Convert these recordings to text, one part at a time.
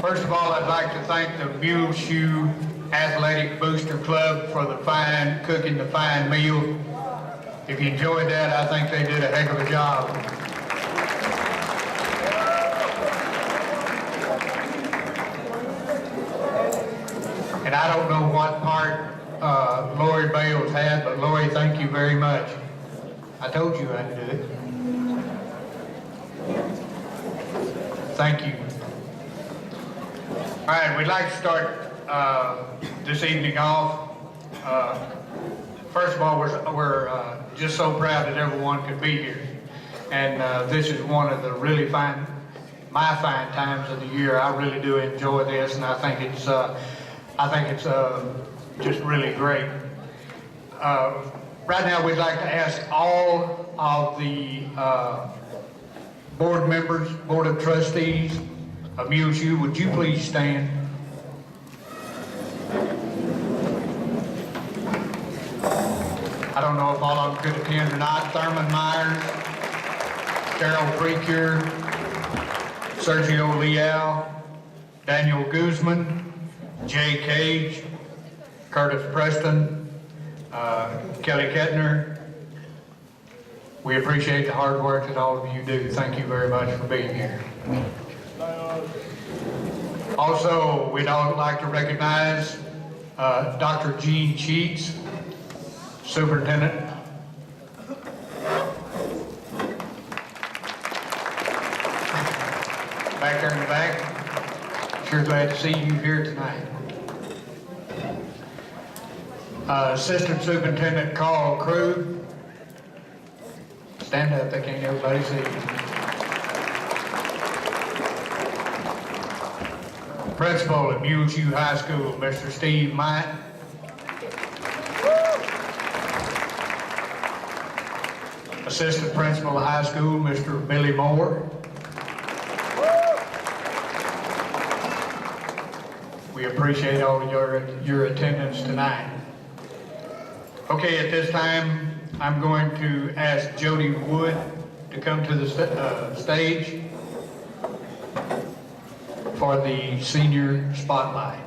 First of all, I'd like to thank the Muleshoe Athletic Booster Club for cooking the fine meal. If you enjoyed that, I think they did a heck of a job. And I don't know what part Lori Bales had, but Lori, thank you very much. I told you I'd do it. Thank you. All right, we'd like to start this evening off. First of all, we're just so proud that everyone could be here. And this is one of the really my fine times of the year. I really do enjoy this, and I think it's just really great. Right now, we'd like to ask all of the board members, Board of Trustees of Muleshoe, would you please stand? I don't know if all of them could attend or not. Thurman Myers, Carol Precure, Sergio Leal, Daniel Guzman, Jay Cage, Curtis Preston, Kelly Kettner. We appreciate the hard work that all of you do. Thank you very much for being here. Also, we'd all like to recognize Dr. Gene Cheeks, Superintendent. Back there in the back. Sure glad to see you here tonight. Assistant Superintendent Carl Krug. Stand up, they can't everybody see you. Principal at Muleshoe High School, Mr. Steve Mite. Assistant Principal of High School, Mr. Billy Moore. We appreciate all of your attendance tonight. Okay, at this time, I'm going to ask Jody Wood to come to the stage for the senior spotlight.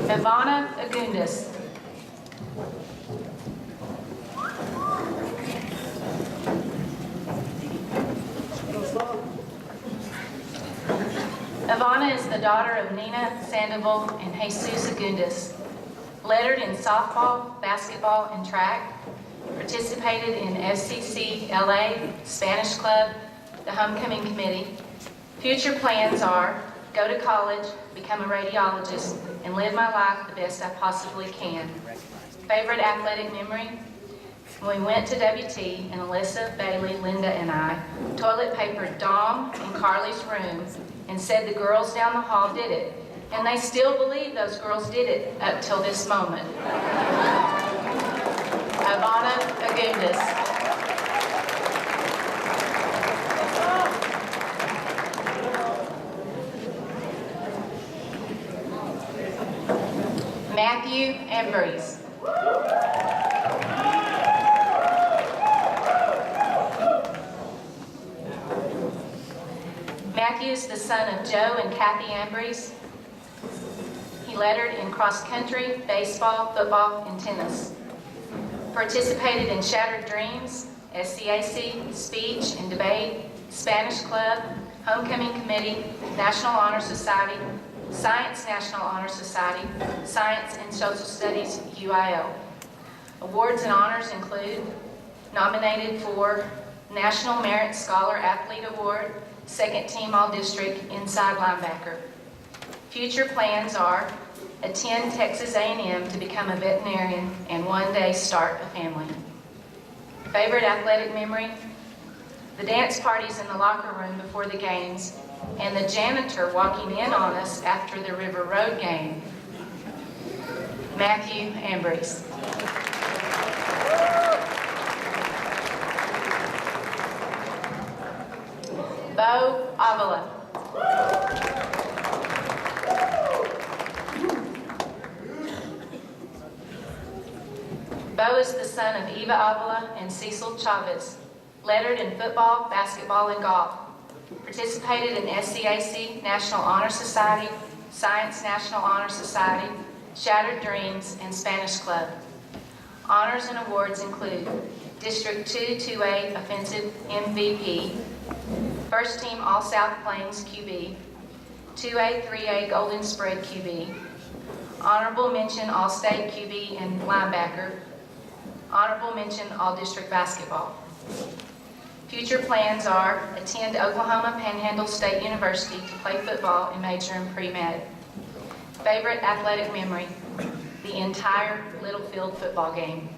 Ivana Agundis. Ivana is the daughter of Nina Sandoval and Jesus Agundis. Lettered in softball, basketball, and track. Participated in FCC LA, Spanish Club, the Homecoming Committee. Future plans are go to college, become a radiologist, and live my life the best I possibly can. Favorite athletic memory? When we went to WT, and Alyssa, Bailey, Linda, and I toilet papered Dom and Carly's room and said the girls down the hall did it. And they still believe those girls did it up till this moment. Ivana Agundis. Matthew Ambrose. Matthew is the son of Joe and Kathy Ambrose. He lettered in cross country, baseball, football, and tennis. Participated in Shattered Dreams, SCAC, speech and debate, Spanish Club, Homecoming Committee, National Honor Society, Science National Honor Society, Science and Social Studies UIL. Awards and honors include nominated for National Merit Scholar Athlete Award, Second Team All-District Inside Linebacker. Future plans are attend Texas A&M to become a veterinarian and one day start a family. Favorite athletic memory? The dance parties in the locker room before the games and the janitor walking in on us after the River Road game. Matthew Ambrose. Bo Avila. Bo is the son of Eva Avila and Cecil Chavez. Lettered in football, basketball, and golf. Participated in SCAC National Honor Society, Science National Honor Society, Shattered Dreams, and Spanish Club. Honors and awards include District 2 2A Offensive MVP, First Team All-South Plains QB, 2A 3A Golden Spread QB, Honorable Mention All-State QB and Linebacker, Honorable Mention All-District Basketball. Future plans are attend Oklahoma Panhandle State University to play football and major in pre-med. Favorite athletic memory? The entire Littlefield football game.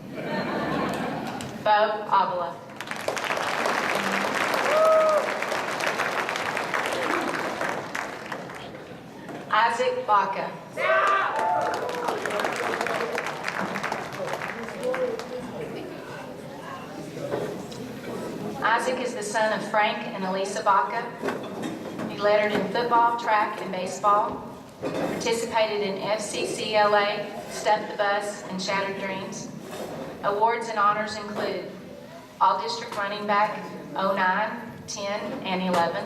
Bo Avila. Isaac Baca. Isaac is the son of Frank and Elisa Baca. He lettered in football, track, and baseball. Participated in FCCLA, Stuff the Bus, and Shattered Dreams. Awards and honors include All-District Running Back 09, 10, and 11.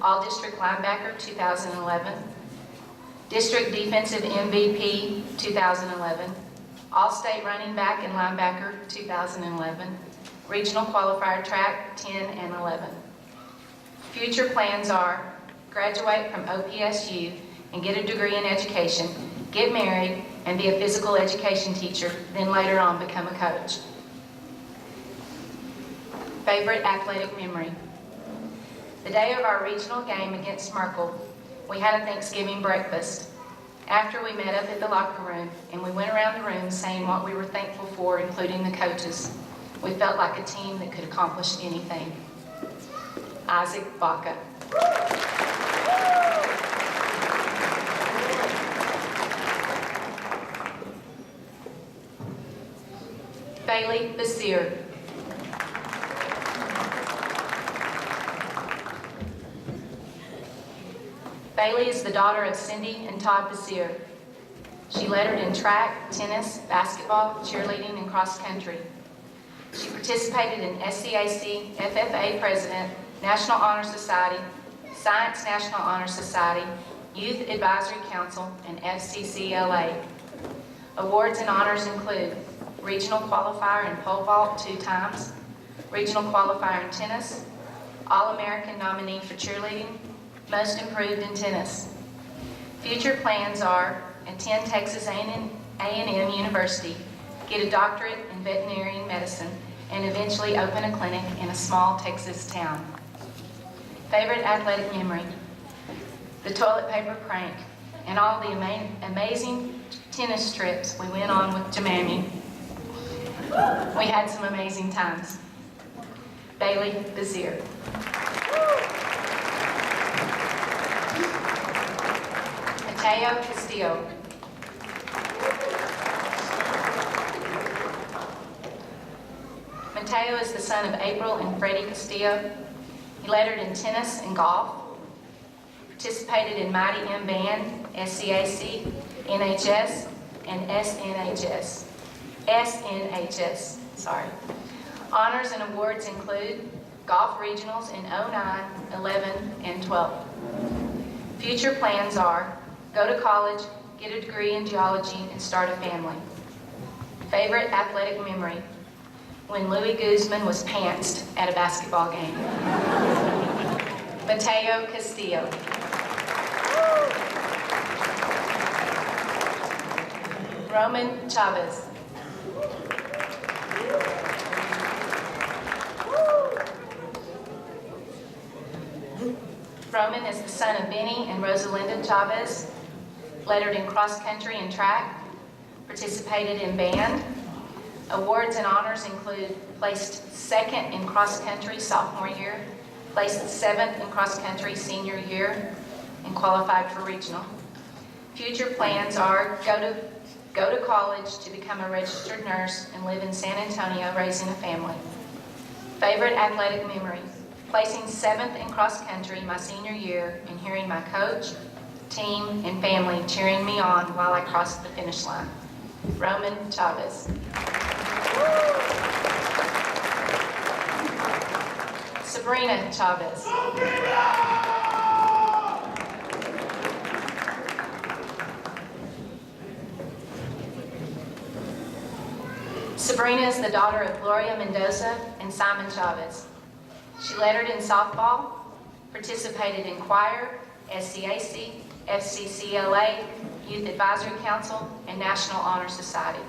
All-District Linebacker 2011. District Defensive MVP 2011. All-State Running Back and Linebacker 2011. Regional Qualifier Track 10 and 11. Future plans are graduate from OPSU and get a degree in education, get married, and be a physical education teacher, then later on become a coach. Favorite athletic memory? The day of our regional game against Merkel, we had a Thanksgiving breakfast. After we met up at the locker room, and we went around the room saying what we were thankful for, including the coaches. We felt like a team that could accomplish anything. Isaac Baca. Bailey Basir. Bailey is the daughter of Cindy and Todd Basir. She lettered in track, tennis, basketball, cheerleading, and cross country. She participated in SCAC, FFA President, National Honor Society, Science National Honor Society, Youth Advisory Council, and FCCLA. Awards and honors include Regional Qualifier in Pole Vault 2 times, Regional Qualifier in Tennis, All-American nominee for cheerleading, Most Improved in Tennis. Future plans are attend Texas A&M University, get a doctorate in veterinary medicine, and eventually open a clinic in a small Texas town. Favorite athletic memory? The toilet paper prank and all the amazing tennis trips we went on with Jamami. We had some amazing times. Bailey Basir. Mateo Castillo. Mateo is the son of April and Freddie Castillo. He lettered in tennis and golf, participated in Mighty M Band, SCAC, NHS, and SNHS. Honors and awards include golf regionals in 09, 11, and 12. Future plans are go to college, get a degree in geology, and start a family. Favorite athletic memory? When Louis Guzman was pantsed at a basketball game. Mateo Castillo. Roman Chavez. Roman is the son of Benny and Rosalinda Chavez, lettered in cross country and track, participated in band. Awards and honors include placed second in cross country sophomore year, placed seventh in cross country senior year, and qualified for regional. Future plans are go to go to college to become a registered nurse and live in San Antonio raising a family. Favorite athletic memory, placing 7th in cross country my senior year and hearing my coach, team, and family cheering me on while I crossed the finish line. Roman Chavez. Sabrina Chavez. Sabrina is the daughter of Gloria Mendoza and Simon Chavez. She lettered in softball, participated in choir, SCAC, FCCLA, Youth Advisory Council, and National Honor Society.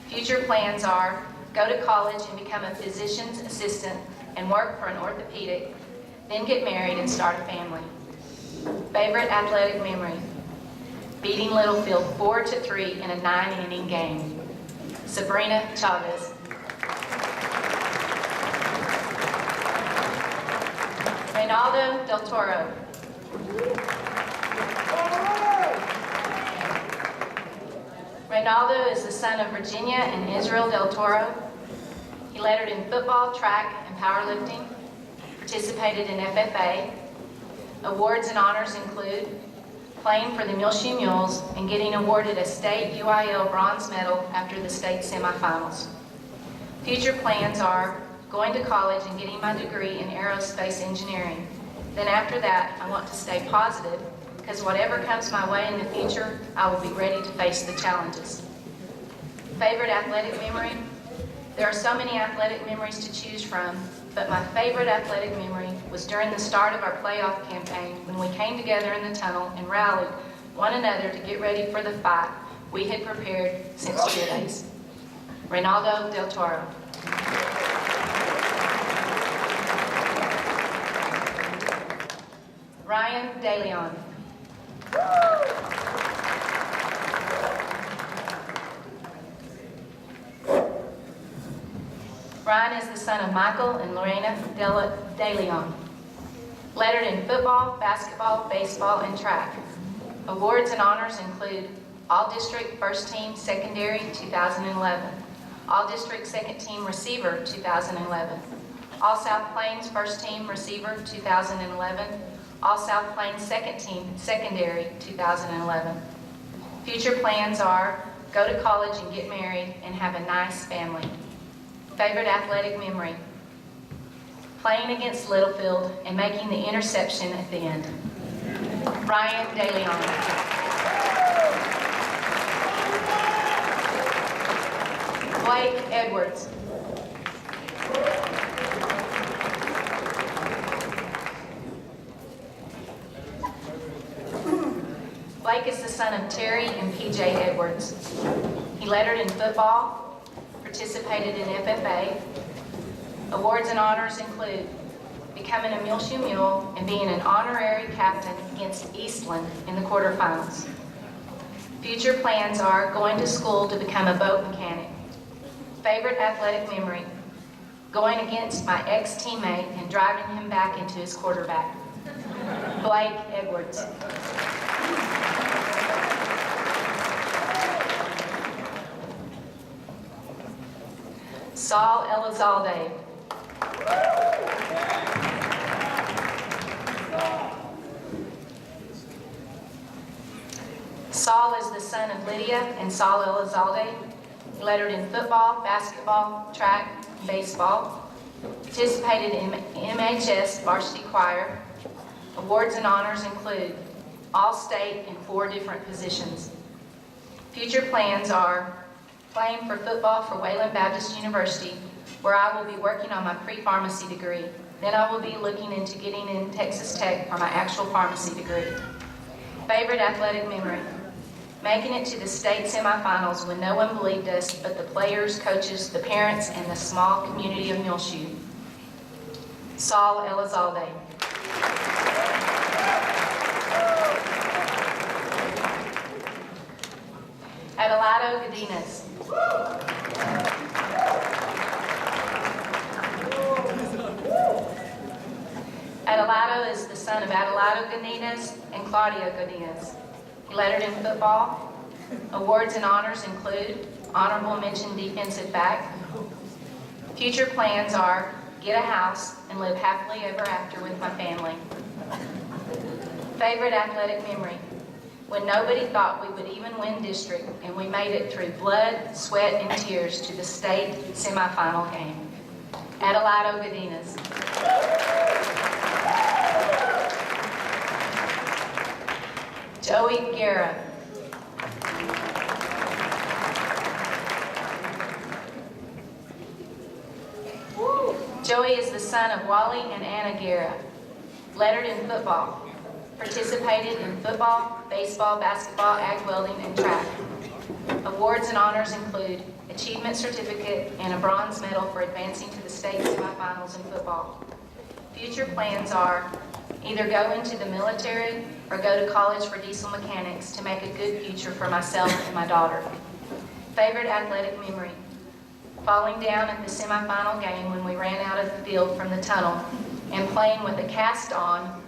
Future plans are go to college and become a physician's assistant and work for an orthopedic, then get married and start a family. Favorite athletic memory, beating Littlefield 4-3 in a 9-inning game. Sabrina Chavez. Reynaldo Del Toro. Reynaldo is the son of Virginia and Israel Del Toro. He lettered in football, track, and powerlifting, participated in FFA. Awards and honors include playing for the Muleshoe Mules and getting awarded a state UIL bronze medal after the state semifinals. Future plans are going to college and getting my degree in aerospace engineering. Then after that, I want to stay positive because whatever comes my way in the future, I will be ready to face the challenges. Favorite athletic memory? There are so many athletic memories to choose from, but my favorite athletic memory was during the start of our playoff campaign when we came together in the tunnel and rallied one another to get ready for the fight we had prepared since cheer days. Reynaldo Del Toro. Ryan DeLeon. Ryan is the son of Michael and Lorena DeLeon. Lettered in football, basketball, baseball, and track. Awards and honors include All-District First Team Secondary 2011, All-District Second Team Receiver 2011, All-South Plains First Team Receiver 2011, All-South Plains Second Team Secondary 2011. Future plans are go to college and get married and have a nice family. Favorite athletic memory? Playing against Littlefield and making the interception at the end. Ryan DeLeon. Blake Edwards. Blake is the son of Terry and PJ Edwards. He lettered in football, participated in FFA. Awards and honors include becoming a Muleshoe Mule and being an honorary captain against Eastland in the quarterfinals. Future plans are going to school to become a boat mechanic. Favorite athletic memory? Going against my ex-teammate and driving him back into his quarterback. Blake Edwards. Saul Elizalde. Saul is the son of Lydia and Saul Elizalde. He lettered in football, basketball, track, baseball. Participated in MHS varsity choir. Awards and honors include All-State in 4 different positions. Future plans are playing for football for Wayland Baptist University, where I will be working on my pre-pharmacy degree. Then I will be looking into getting in Texas Tech for my actual pharmacy degree. Favorite athletic memory? Making it to the state semifinals when no one believed us but the players, coaches, the parents, and the small community of Muleshoe. Saul Elizalde. Adelardo Godinez. Adelardo is the son of Adelardo Godinez and Claudia Godinez. He lettered in football. Awards and honors include honorable mention defensive back. Future plans are get a house and live happily ever after with my family. Favorite athletic memory. When nobody thought we would even win district and we made it through blood, sweat, and tears to the state semifinal game. Adelaido Godinez. Joey Guerra. Joey is the son of Wally and Anna Guerra. Lettered in football. Participated in football, baseball, basketball, ag welding, and track. Awards and honors include Achievement Certificate and a bronze medal for advancing to the state semifinals in football. Future plans are either go into the military or go to college for diesel mechanics to make a good future for myself and my daughter. Favorite athletic memory. Falling down at the semifinal game when we ran out of the field from the tunnel and playing with a cast on ...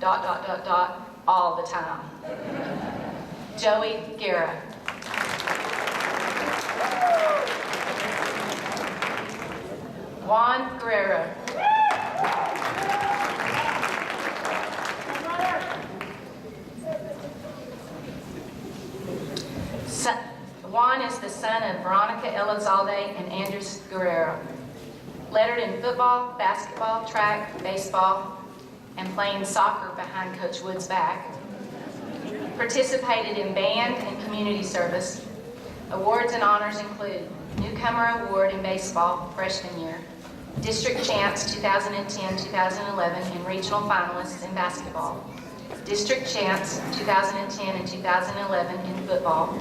all the time. Joey Guerra. Juan Guerrero. Juan is the son of Veronica Elizalde and Andres Guerrero. Lettered in football, basketball, track, baseball, and playing soccer behind Coach Wood's back. Participated in band and community service. Awards and honors include Newcomer Award in baseball, freshman year, District Champs 2010-2011 and regional finalists in basketball, District Champs 2010 and 2011 in football,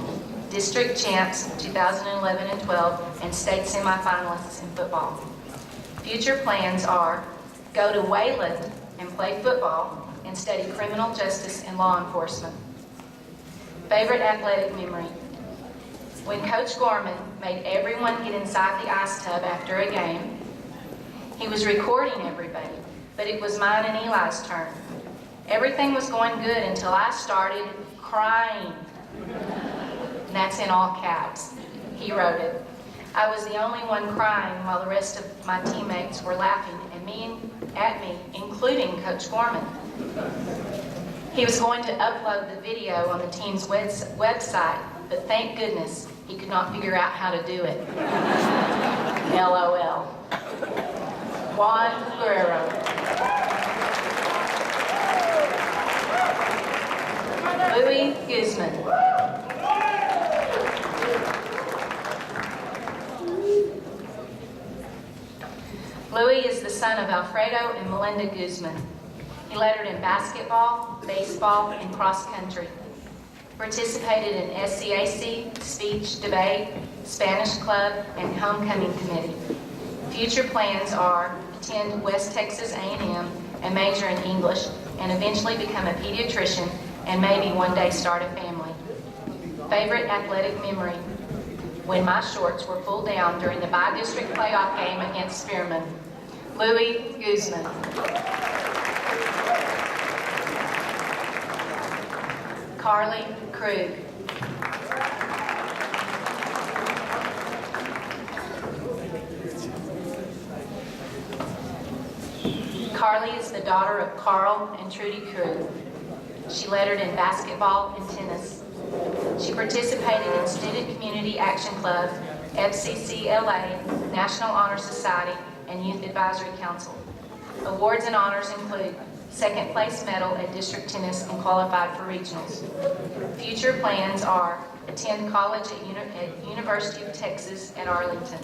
District Champs 2011 and 12 and state semifinalists in football. Future plans are go to Wayland and play football and study criminal justice and law enforcement. Favorite athletic memory. When Coach Gorman made everyone get inside the ice tub after a game, he was recording everybody, but it was mine and Eli's turn. Everything was going good until I started crying. And that's in all caps. He wrote it. I was the only one crying while the rest of my teammates were laughing at me, including Coach Gorman. He was going to upload the video on the team's website, but thank goodness he could not figure out how to do it. LOL. Juan Guerrero. Louis Guzman. Louis is the son of Alfredo and Melinda Guzman. He lettered in basketball, baseball, and cross country. Participated in SCAC, speech, debate, Spanish club, and homecoming committee. Future plans are attend West Texas A&M and major in English, and eventually become a pediatrician and maybe one day start a family. Favorite athletic memory. When my shorts were pulled down during the bi-district playoff game against Spearman. Louis Guzman. Carly Krug. Carly is the daughter of Carl and Trudy Krug. She lettered in basketball and tennis. She participated in Student Community Action Club, FCCLA, National Honor Society, and Youth Advisory Council. Awards and honors include second place medal at district tennis and qualified for regionals. Future plans are attend college at University of Texas at Arlington.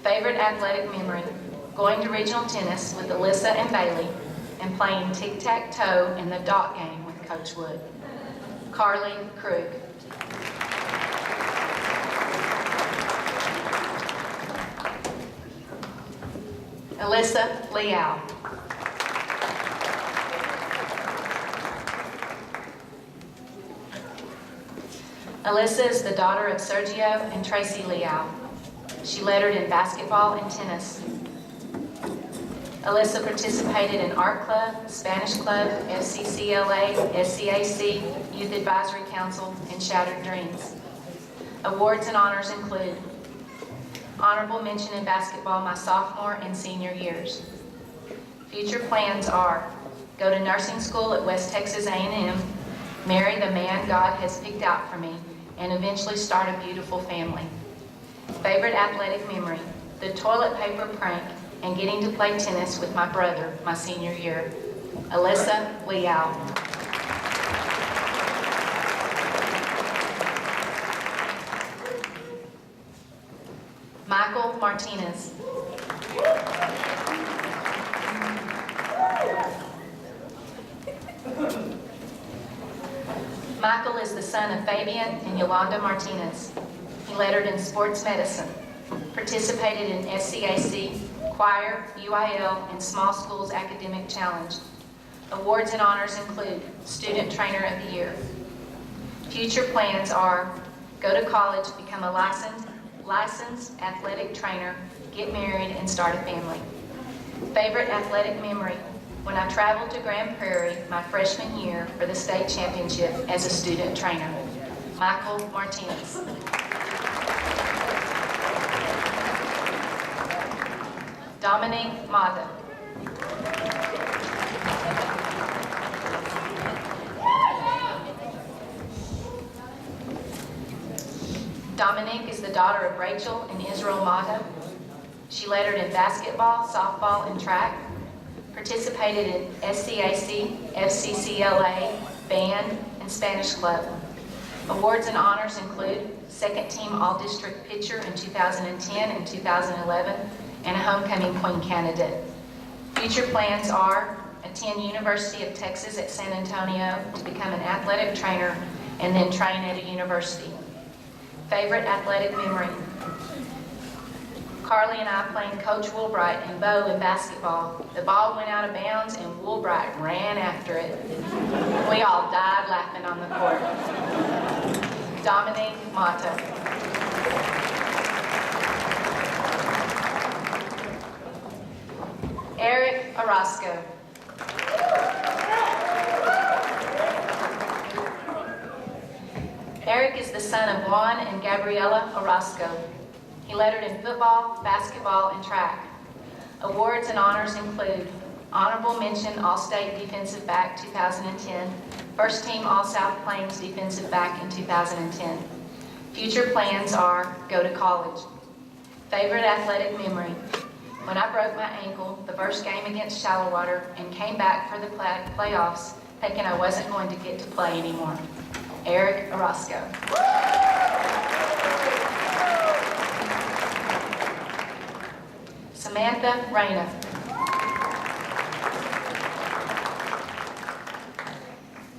Favorite athletic memory, going to regional tennis with Alyssa and Bailey and playing tic-tac-toe in the dot game with Coach Wood. Carly Krug. Alyssa Liao. Alyssa is the daughter of Sergio and Tracy Liao. She lettered in basketball and tennis. Alyssa participated in Art Club, Spanish Club, FCCLA, SCAC, Youth Advisory Council, and Shattered Dreams. Awards and honors include honorable mention in basketball my sophomore and senior years. Future plans are go to nursing school at West Texas A&M, marry the man God has picked out for me, and eventually start a beautiful family. Favorite athletic memory, the toilet paper prank and getting to play tennis with my brother my senior year. Alyssa Leal. Michael Martinez. Michael is the son of Fabian and Yolanda Martinez. He lettered in sports medicine, participated in SCAC, choir, UIL, and small schools academic challenge. Awards and honors include Student Trainer of the Year. Future plans are go to college, become a licensed athletic trainer, get married, and start a family. Favorite athletic memory, when I traveled to Grand Prairie my freshman year for the state championship as a student trainer. Michael Martinez. Dominique Mata. Dominique is the daughter of Rachel and Israel Mata. She lettered in basketball, softball, and track, participated in SCAC, FCCLA, band, and Spanish club. Awards and honors include second team all-district pitcher in 2010 and 2011, and a homecoming queen candidate. Future plans are attend University of Texas at San Antonio to become an athletic trainer and then train at a university. Favorite athletic memory, Carly and I playing Coach Woolbright and Bo in basketball. The ball went out of bounds and Woolbright ran after it. We all died laughing on the court. Dominique Mata. Eric Orozco. Eric is the son of Juan and Gabriela Orozco. He lettered in football, basketball, and track. Awards and honors include honorable mention All-State Defensive Back 2010, first team All-South Plains Defensive Back in 2010. Future plans are go to college. Favorite athletic memory, when I broke my ankle the first game against Shallowater and came back for the playoffs thinking I wasn't going to get to play anymore. Eric Orozco. Samantha Reyna.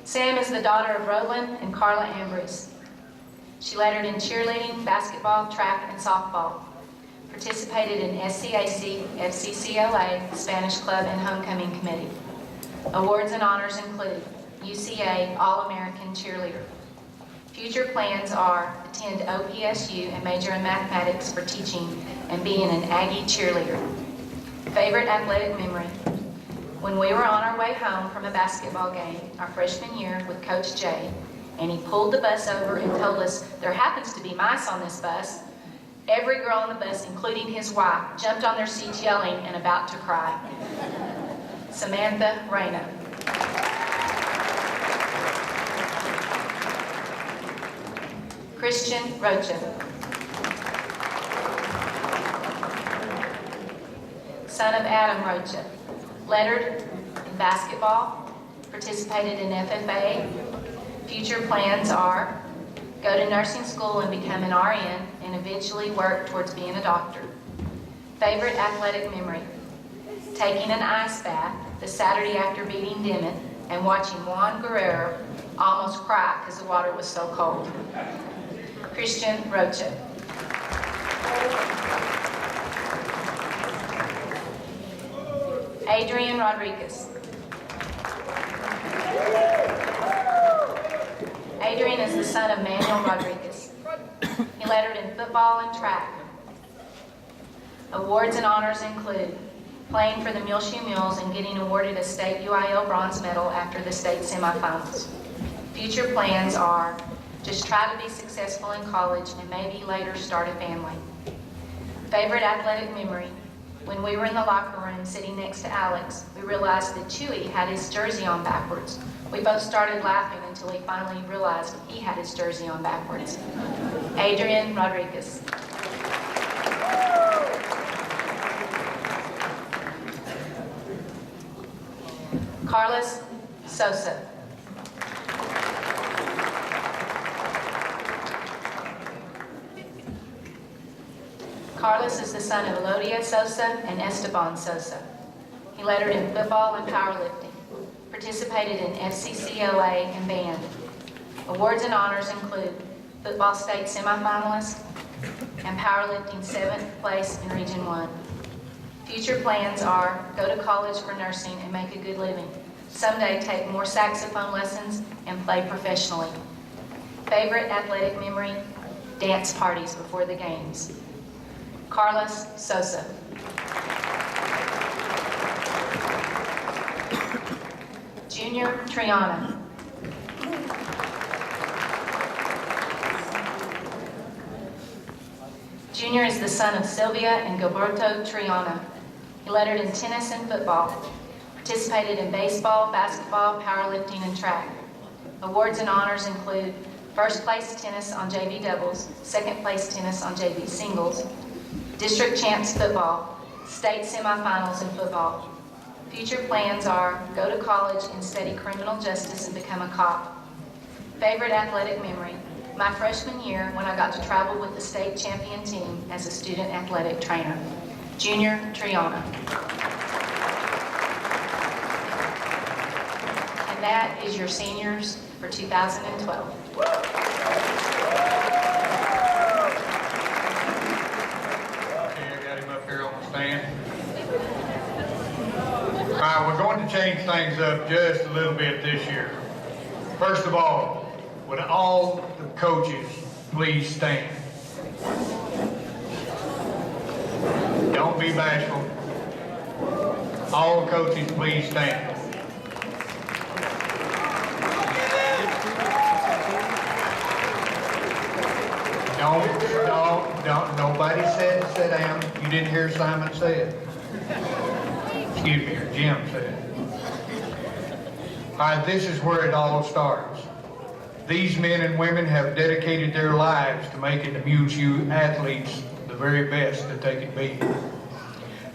Sam is the daughter of Roland and Carla Ambrose. She lettered in cheerleading, basketball, track, and softball. Participated in SCAC, FCCLA, Spanish Club, and Homecoming Committee. Awards and honors include UCA All-American Cheerleader. Future plans are attend OPSU and major in mathematics for teaching and being an Aggie cheerleader. Favorite athletic memory, when we were on our way home from a basketball game our freshman year with Coach Jay, and he pulled the bus over and told us there happens to be mice on this bus. Every girl on the bus, including his wife, jumped on their seats yelling and about to cry. Samantha Reyna. Christian Rocha. Son of Adam Rocha. Lettered in basketball, participated in FFA. Future plans are go to nursing school and become an RN and eventually work towards being a doctor. Favorite athletic memory, taking an ice bath the Saturday after beating Dimmitt and watching Juan Guerrero almost cry because the water was so cold. Christian Rocha. Adrian Rodriguez. Adrian is the son of Manuel Rodriguez. He lettered in football and track. Awards and honors include playing for the Muleshoe Mules and getting awarded a state UIL bronze medal after the state semifinals. Future plans are Just try to be successful in college and maybe later start a family. Favorite athletic memory? When we were in the locker room sitting next to Alex, we realized that Chewy had his jersey on backwards. We both started laughing until he finally realized he had his jersey on backwards. Adrian Rodriguez. Carlos Sosa. Carlos is the son of Elodia Sosa and Esteban Sosa. He lettered in football and powerlifting, participated in FCCLA and band. Awards and honors include football state semifinalist and powerlifting 7th place in Region 1. Future plans are go to college for nursing and make a good living. Someday take more saxophone lessons and play professionally. Favorite athletic memory? Dance parties before the games. Carlos Sosa. Junior Triana. Junior is the son of Sylvia and Gilberto Triana. He lettered in tennis and football, participated in baseball, basketball, powerlifting, and track. Awards and honors include first place tennis on JV doubles, second place tennis on JV singles, district champs football, state semifinals in football. Future plans are go to college and study criminal justice and become a cop. Favorite athletic memory? My freshman year when I got to travel with the state champion team as a student athletic trainer. Junior Triana. And that is your seniors for 2012. All right, we're going to change things up just a little bit this year. First of all, would all the coaches please stand? Don't be bashful. All coaches please stand. Don't, nobody said sit down. You didn't hear Simon say it. Excuse me, or Jim said. All right, this is where it all starts. These men and women have dedicated their lives to making the Muleshoe athletes the very best that they can be.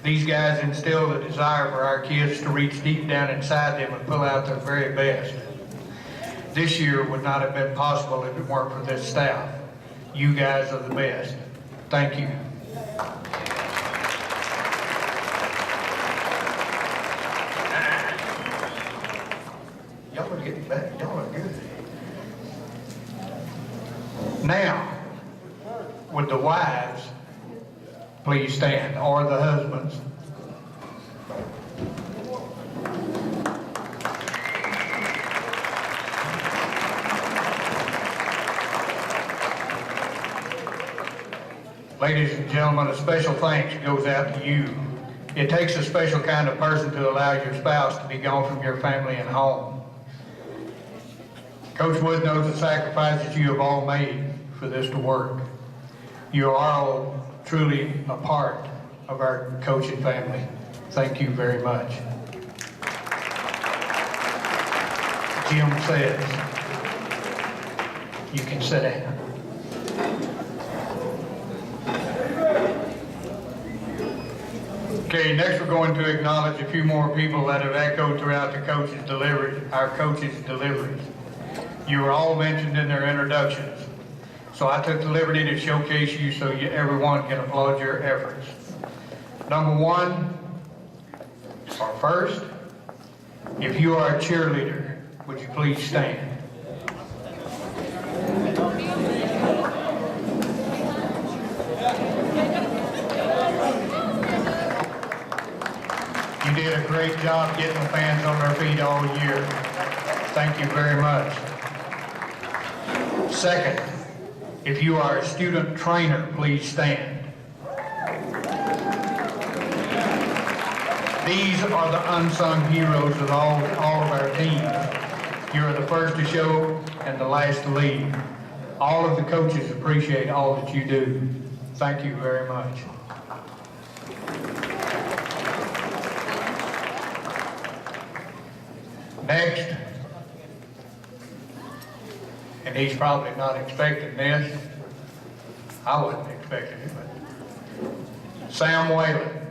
These guys instill the desire for our kids to reach deep down inside them and pull out their very best. This year would not have been possible if it weren't for this staff. You guys are the best. Thank you. Y'all are getting back. Y'all are good. Now, would the wives please stand, or the husbands? Ladies and gentlemen, a special thanks goes out to you. It takes a special kind of person to allow your spouse to be gone from your family and home. Coach Wood knows the sacrifices you have all made for this to work. You are all truly a part of our coaching family. Thank you very much. Jim says, you can sit down. Okay, next we're going to acknowledge a few more people that have echoed throughout the our coaches' deliveries. You were all mentioned in their introductions, so I took the liberty to showcase you so everyone can applaud your efforts. Number one, or first, if you are a cheerleader, would you please stand? You did a great job getting the fans on their feet all year. Thank you very much. Second, if you are a student trainer, please stand. These are the unsung heroes of all of our teams. You are the first to show and the last to leave. All of the coaches appreciate all that you do. Thank you very much. Next, and he's probably not expecting this. I wasn't expecting it, but Sam Whalen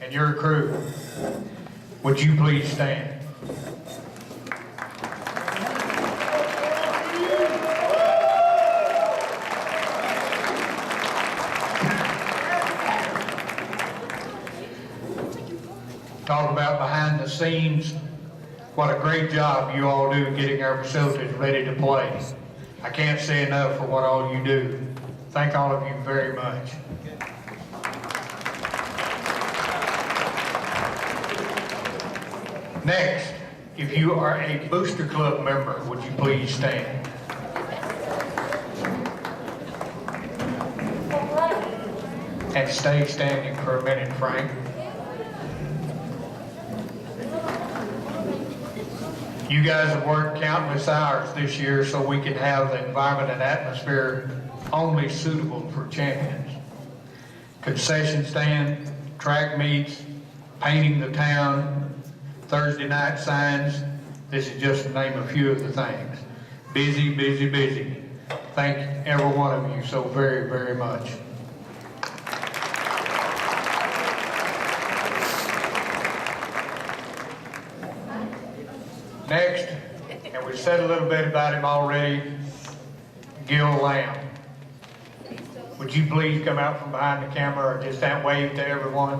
and your crew, would you please stand? Talk about behind the scenes, what a great job you all do getting our facilities ready to play. I can't say enough for what all you do. Thank all of you very much. Next, if you are a Booster Club member, would you please stand? And stay standing for a minute, Frank. You guys have worked countless hours this year so we can have the environment and atmosphere only suitable for champions. Concession stand, track meets, painting the town, Thursday night signs. This is just to name a few of the things. Busy, busy, busy. Thank every one of you so very, very much. Next, and we've said a little bit about him already, Gil Lamb. Would you please come out from behind the camera or just that wave to everyone?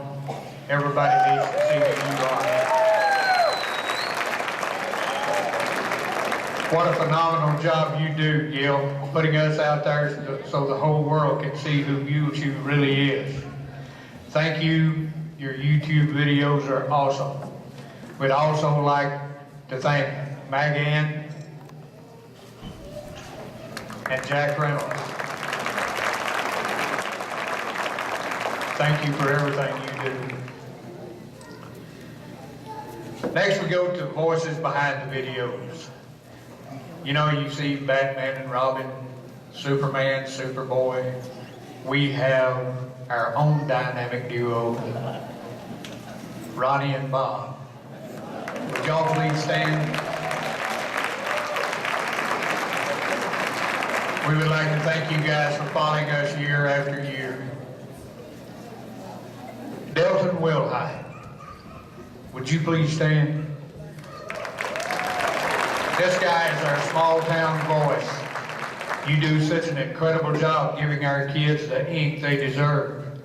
Everybody needs to see who you are. What a phenomenal job you do, Gil, putting us out there so the whole world can see who you really is. Thank you. Your YouTube videos are awesome. We'd also like to thank Magan and Jack Reynolds. Thank you for everything you do. Next we go to voices behind the videos. You know, you see Batman and Robin, Superman, Superboy. We have our own dynamic duo, Ronnie and Bob. Would y'all please stand? We would like to thank you guys for following us year after year. Delton Wilhite, would you please stand? This guy is our small town voice. You do such an incredible job giving our kids the ink they deserve.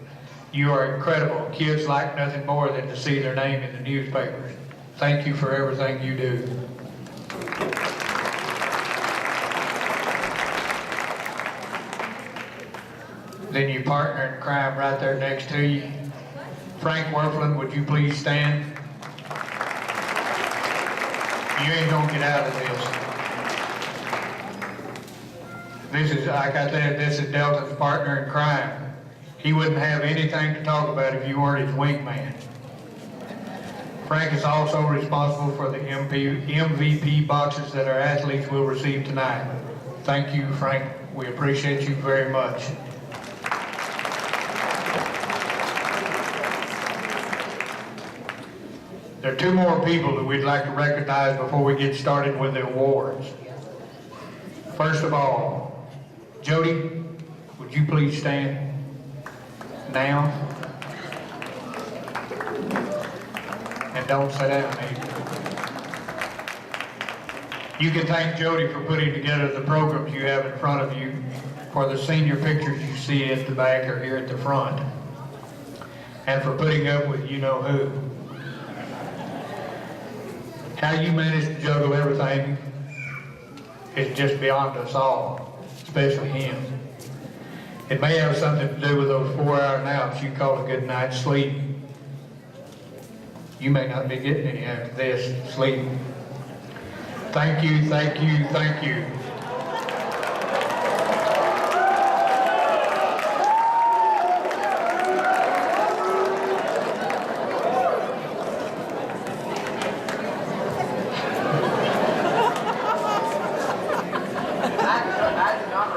You are incredible. Kids like nothing more than to see their name in the newspapers. Thank you for everything you do. Then your partner in crime right there next to you, Frank Werflin, would you please stand? You ain't gonna get out of this. This is, like I said, this is Delta's partner in crime. He wouldn't have anything to talk about if you weren't his wingman. Frank is also responsible for the MVP boxes that our athletes will receive tonight. Thank you, Frank. We appreciate you very much. There are two more people that we'd like to recognize before we get started with the awards. First of all, Jody, would you please stand now? And don't sit down either. You can thank Jody for putting together the programs you have in front of you, for the senior pictures you see at the back or here at the front, and for putting up with you-know-who. How you manage to juggle everything is just beyond us all, especially him. It may have something to do with those 4-hour naps you call a good night's sleep. You may not be getting any after this sleep. Thank you, thank you, thank you. I do not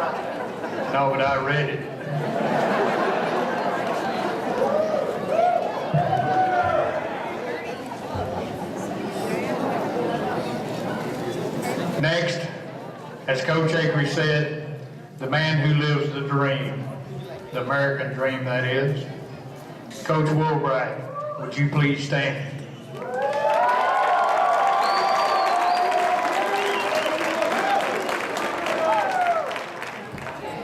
As Coach Akery said, the man who lives the dream, the American dream that is. Coach Woolbright, would you please stand?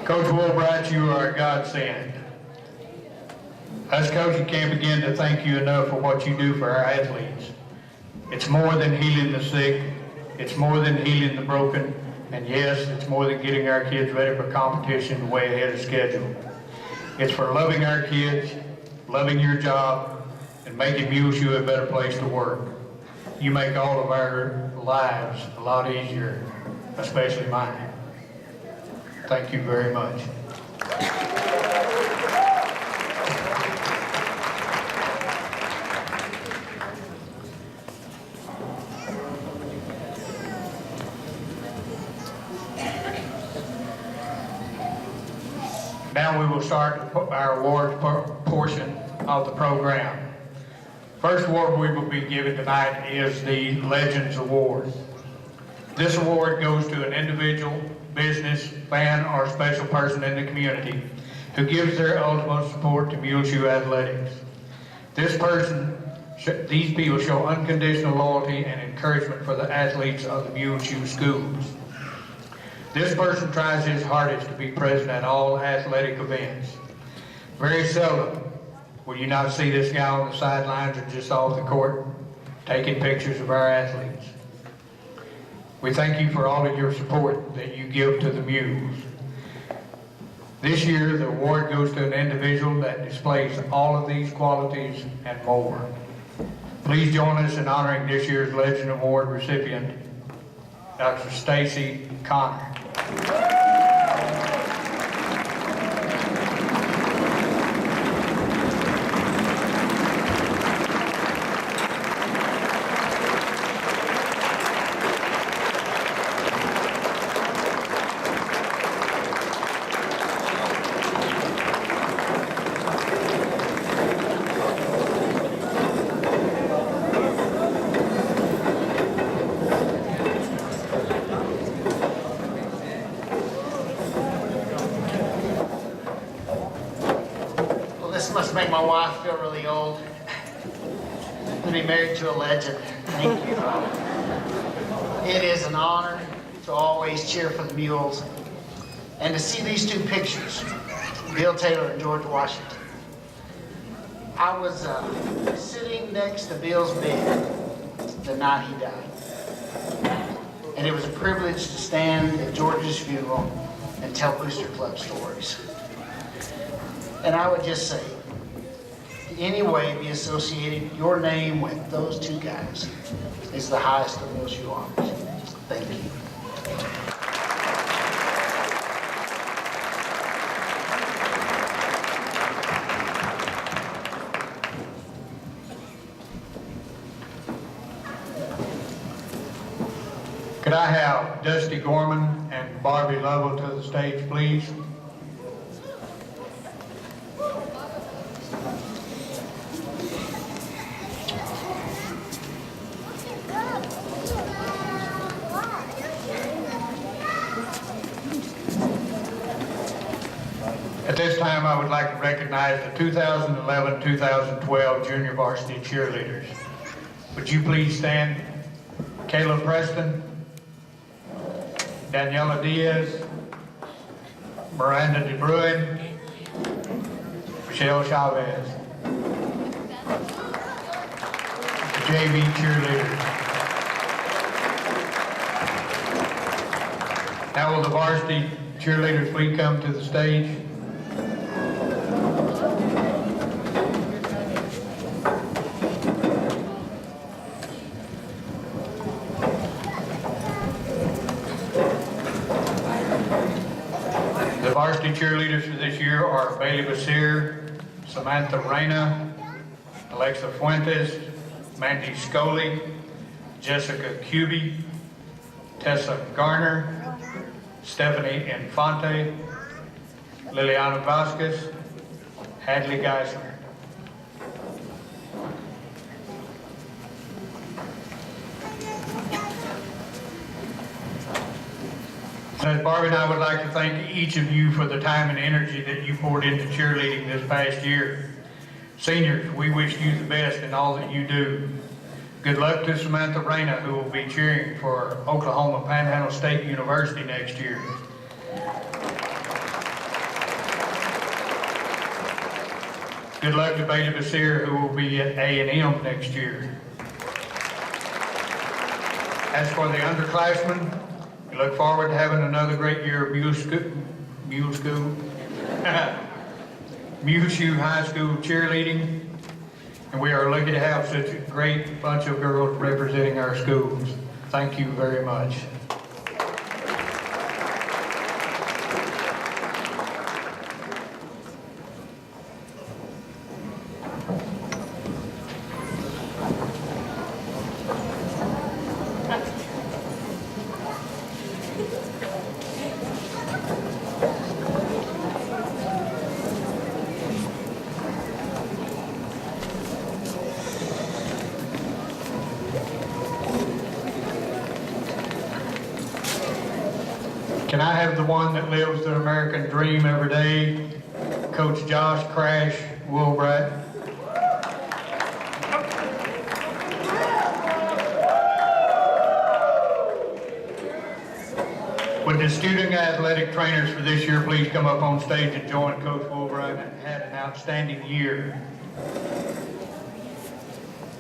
Coach Woolbright, you are a godsend. Us coaches can't begin to thank you enough for what you do for our athletes. It's more than healing the sick, it's more than healing the broken, and yes, it's more than getting our kids ready for competition way ahead of schedule. It's for loving our kids, loving your job, and making Muleshoe a better place to work. You make all of our lives a lot easier, especially mine. Thank you very much. Now we will start our awards portion of the program. First award we will be giving tonight is the Legends Award. This award goes to an individual, business, fan, or special person in the community who gives their ultimate support to Muleshoe athletics. These people show unconditional loyalty and encouragement for the athletes of the Muleshoe schools. This person tries his hardest to be present at all athletic events. Very seldom will you not see this guy on the sidelines or just off the court taking pictures of our athletes. We thank you for all of your support that you give to the Mules. This year, the award goes to an individual that displays all of these qualities and more. Please join us in honoring this year's Legend Award recipient, Dr. Stacy Conner. This must make my wife feel really old to be married to a legend. Thank you. It is an honor to always cheer for the Mules and to see these two pictures, Bill Taylor and George Washington. I was sitting next to Bill's bed the night he died, and it was a privilege to stand at George's funeral and tell Booster Club stories. And I would just say, to any way be associated your name with those two guys is the highest of Muleshoe honors. Thank you. Could I have Dusty Gorman and Barbie Lovell to the stage, please? At this time, I would like to recognize the 2011-2012 Junior Varsity Cheerleaders. Would you please stand? Kayla Preston, Daniela Diaz, Miranda DeBruin, Michelle Chavez. The JV Cheerleaders. Now will the varsity cheerleaders please come to the stage? The varsity cheerleaders for this year are Bailey Basir, Samantha Reyna, Alexa Fuentes, Mandy Scully, Jessica Cubey, Tessa Garner, Stephanie Infante, Liliana Vasquez, Hadley Geisler. As Barbie and I would like to thank each of you for the time and energy that you poured into cheerleading this past year. Seniors, we wish you the best in all that you do. Good luck to Samantha Reyna, who will be cheering for Oklahoma Panhandle State University next year. Good luck to Bailey Basir, who will be at A&M next year. As for the underclassmen, we look forward to having another great year of Muleshoe High School cheerleading, and we are lucky to have such a great bunch of girls representing our schools. Thank you very much. Can I have the one that lives the American dream every day, Coach Josh Crash Woolbright? Would the student athletic trainers for this year please come up on stage and join Coach Woolbright and had an outstanding year.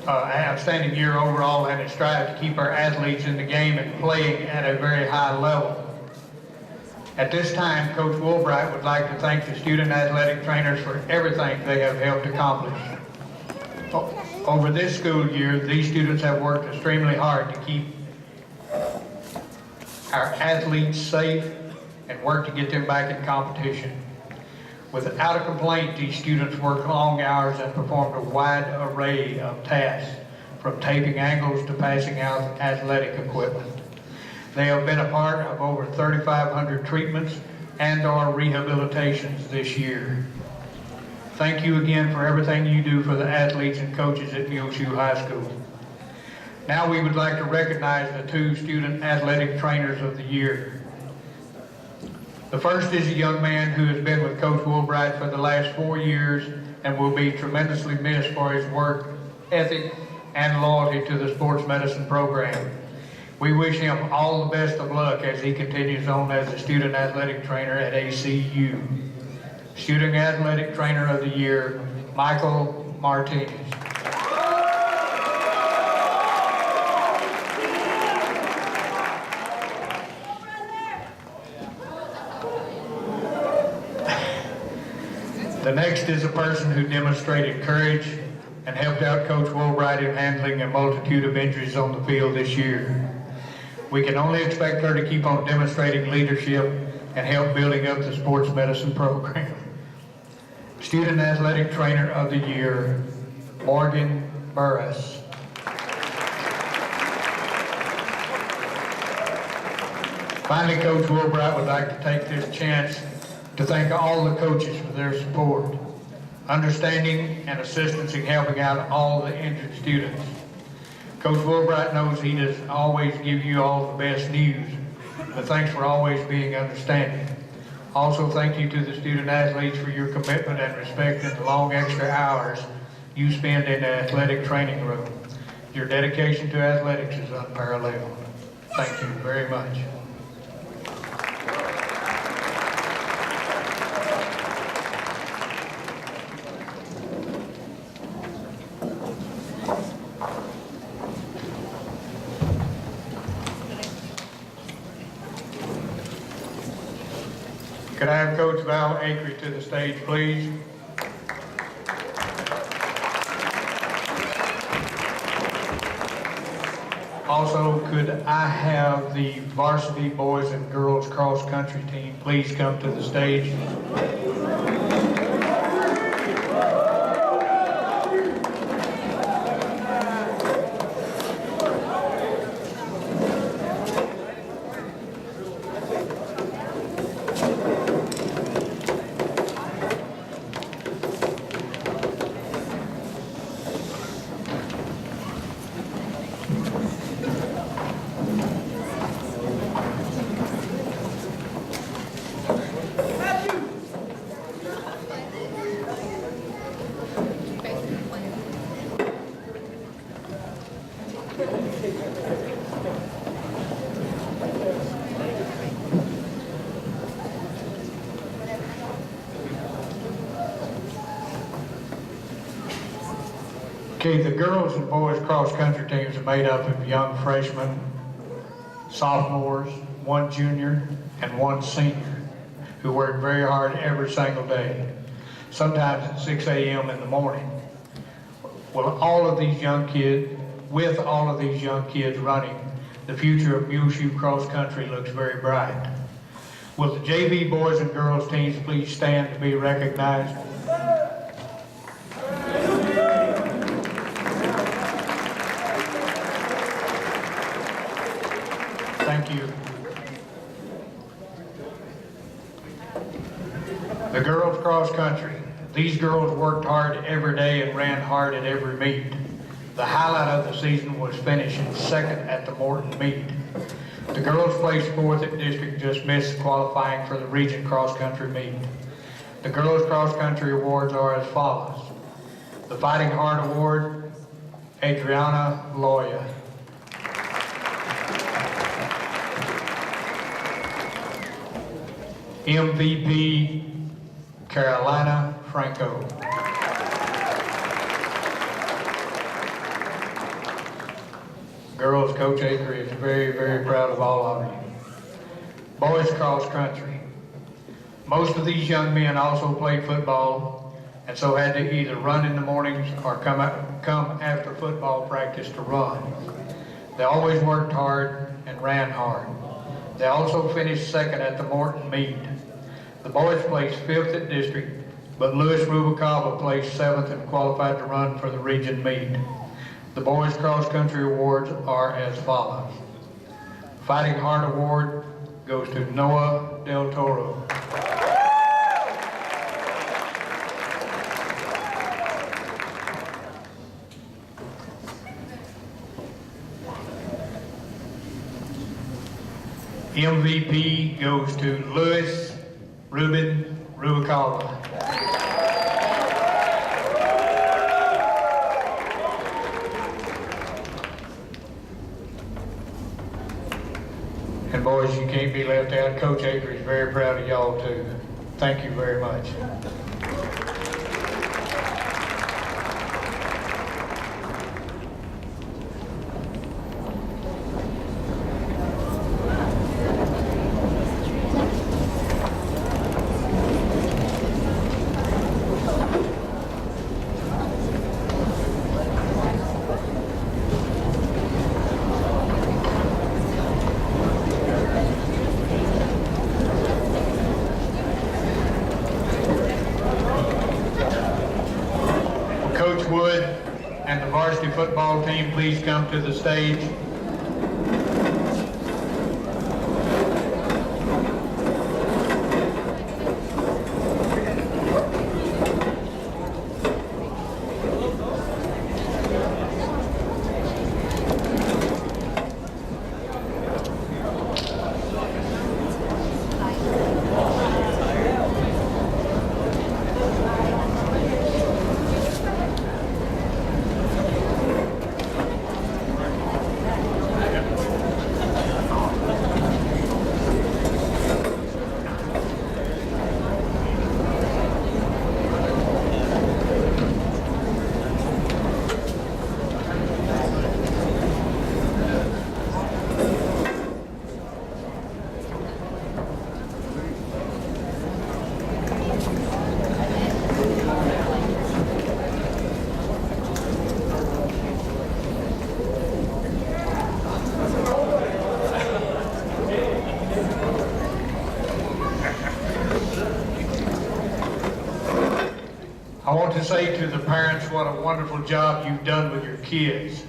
Outstanding year overall, and it strives to keep our athletes in the game and playing at a very high level. At this time, Coach Woolbright would like to thank the student athletic trainers for everything they have helped accomplish. Over this school year, these students have worked extremely hard to keep our athletes safe and work to get them back in competition. Without a complaint, these students worked long hours and performed a wide array of tasks, from taping angles to passing out athletic equipment. They have been a part of over 3,500 treatments and/or rehabilitations this year. Thank you again for everything you do for the athletes and coaches at Muleshoe High School. Now we would like to recognize the 2 student athletic trainers of the year. The first is a young man who has been with Coach Woolbright for the last 4 years and will be tremendously missed for his work ethic and loyalty to the sports medicine program. We wish him all the best of luck as he continues on as a student athletic trainer at ACU. Student Athletic Trainer of the Year, Michael Martinez. The next is a person who demonstrated courage and helped out Coach Woolbright in handling a multitude of injuries on the field this year. We can only expect her to keep on demonstrating leadership and help building up the sports medicine program. Student Athletic Trainer of the Year, Morgan Burris. Finally, Coach Woolbright would like to take this chance to thank all the coaches for their support, understanding, and assistance in helping out all the injured students. Coach Woolbright knows he doesn't always give you all the best news, but thanks for always being understanding. Also, thank you to the student athletes for your commitment and respect and the long extra hours you spend in the athletic training room. Your dedication to athletics is unparalleled. Thank you very much. Could I have Coach Val Acree to the stage, please? Also, could I have the varsity boys and girls cross country team please come to the stage? Okay, the girls and boys cross-country teams are made up of young freshmen, sophomores, one junior, and one senior, who work very hard every single day, sometimes at 6 a.m. in the morning. With all of these young kids running, the future of Muleshoe cross-country looks very bright. Will the JV boys and girls teams please stand to be recognized? Thank you. The girls cross country. These girls worked hard every day and ran hard at every meet. The highlight of the season was finishing second at the Morton meet. The girls placed fourth at district, just missed qualifying for the region cross country meet. The girls cross country awards are as follows. The Fighting Heart Award, Adriana Loya. MVP, Carolina Franco. Girls, Coach Aker is very, very proud of all of you. Boys cross country. Most of these young men also played football and so had to either run in the mornings or come after football practice to run. They always worked hard and ran hard. They also finished second at the Morton meet. The boys placed fifth at district, but Louis Rubalcaba placed seventh and qualified to run for the region meet. The boys cross country awards are as follows. Fighting Heart Award goes to Noah Del Toro. MVP goes to Louis Ruben Rubalcaba. And boys, you can't be left out. Coach Aker is very proud of y'all too. Thank you very much. Wood and the varsity football team please come to the stage. I want to say to the parents what a wonderful job you've done with your kids.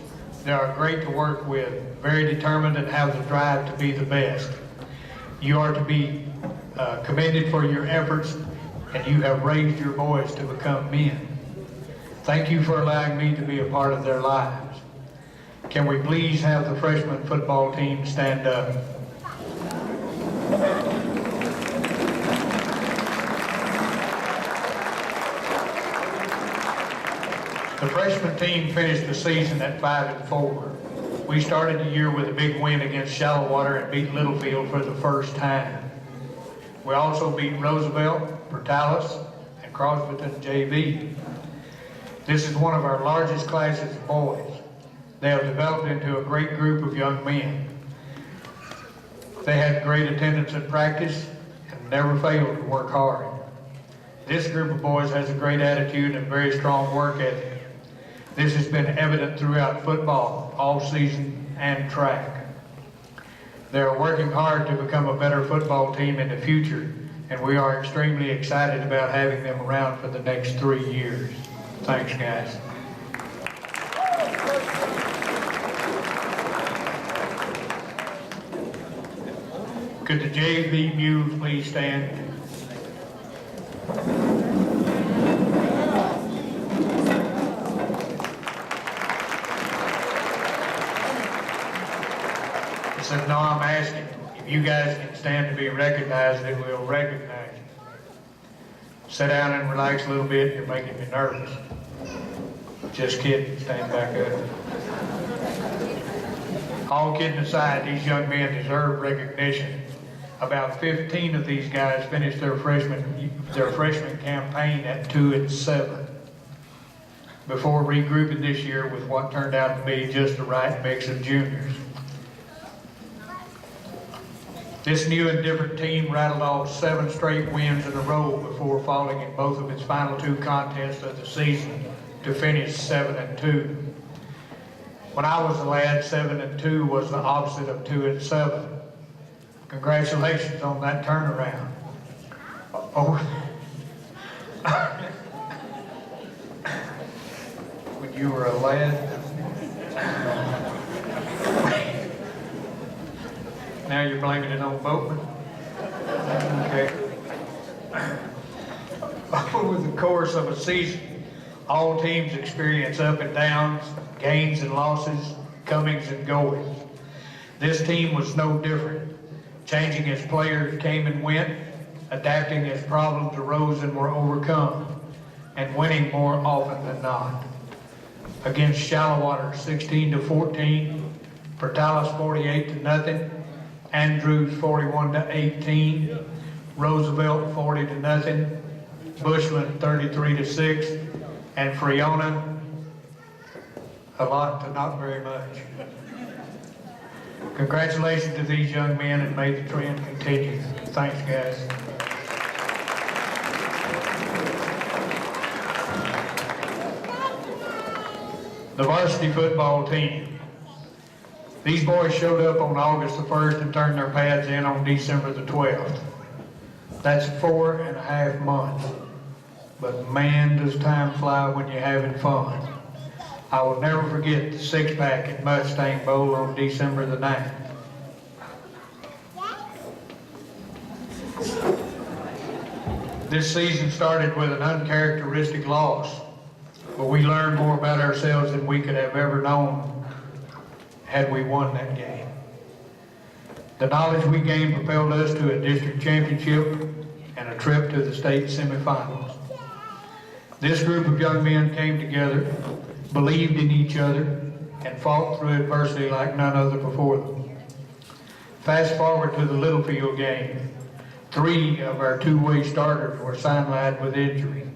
They are great to work with, very determined and have the drive to be the best. You are to be commended for your efforts, and you have raised your boys to become men. Thank you for allowing me to be a part of their lives. Can we please have the freshman football team stand up? The freshman team finished the season at 5-4. We started the year with a big win against Shallowater and beat Littlefield for the first time. We also beat Roosevelt, Portales, and Crosbyton JV. This is one of our largest classes of boys. They have developed into a great group of young men. They had great attendance at practice and never failed to work hard. This group of boys has a great attitude and very strong work ethic. This has been evident throughout football, all season, and track. They are working hard to become a better football team in the future, and we are extremely excited about having them around for the next 3 years. Thanks, guys. Could the JV Mules please stand? He said, no, I'm asking if you guys can stand to be recognized, then we'll recognize you. Sit down and relax a little bit. You're making me nervous. Just kidding. Stand back up. All kidding aside, these young men deserve recognition. About 15 of these guys finished their freshman campaign at 2-7 before regrouping this year with what turned out to be just the right mix of juniors. This new and different team rattled off 7 straight wins in a row before falling in both of its final 2 contests of the season to finish 7-2. When I was a lad, 7-2 was the opposite of 2-7. Congratulations on that turnaround. Oh. When you were a lad. Now you're blaming it on Boatman? Okay. Over the course of a season, all teams experience up and downs, gains and losses, comings and goings. This team was no different, changing as players came and went, adapting as problems arose and were overcome, and winning more often than not. Against Shallowater 16-14, Portales 48-0, Andrews 41-18, Roosevelt 40-0, Bushland 33-6, and Freona a lot to not very much. Congratulations to these young men, and may the trend continue. Thanks, guys. The varsity football team. These boys showed up on August the 1st and turned their pads in on December the 12th. That's 4.5 months. But man, does time fly when you're having fun. I will never forget the 6-pack at Mustang Bowl on December the 9th. This season started with an uncharacteristic loss, but we learned more about ourselves than we could have ever known had we won that game. The knowledge we gained propelled us to a district championship and a trip to the state semifinals. This group of young men came together, believed in each other, and fought through adversity like none other before them. Fast forward to the Littlefield game. 3 of our 2-way starters were sidelined with injury,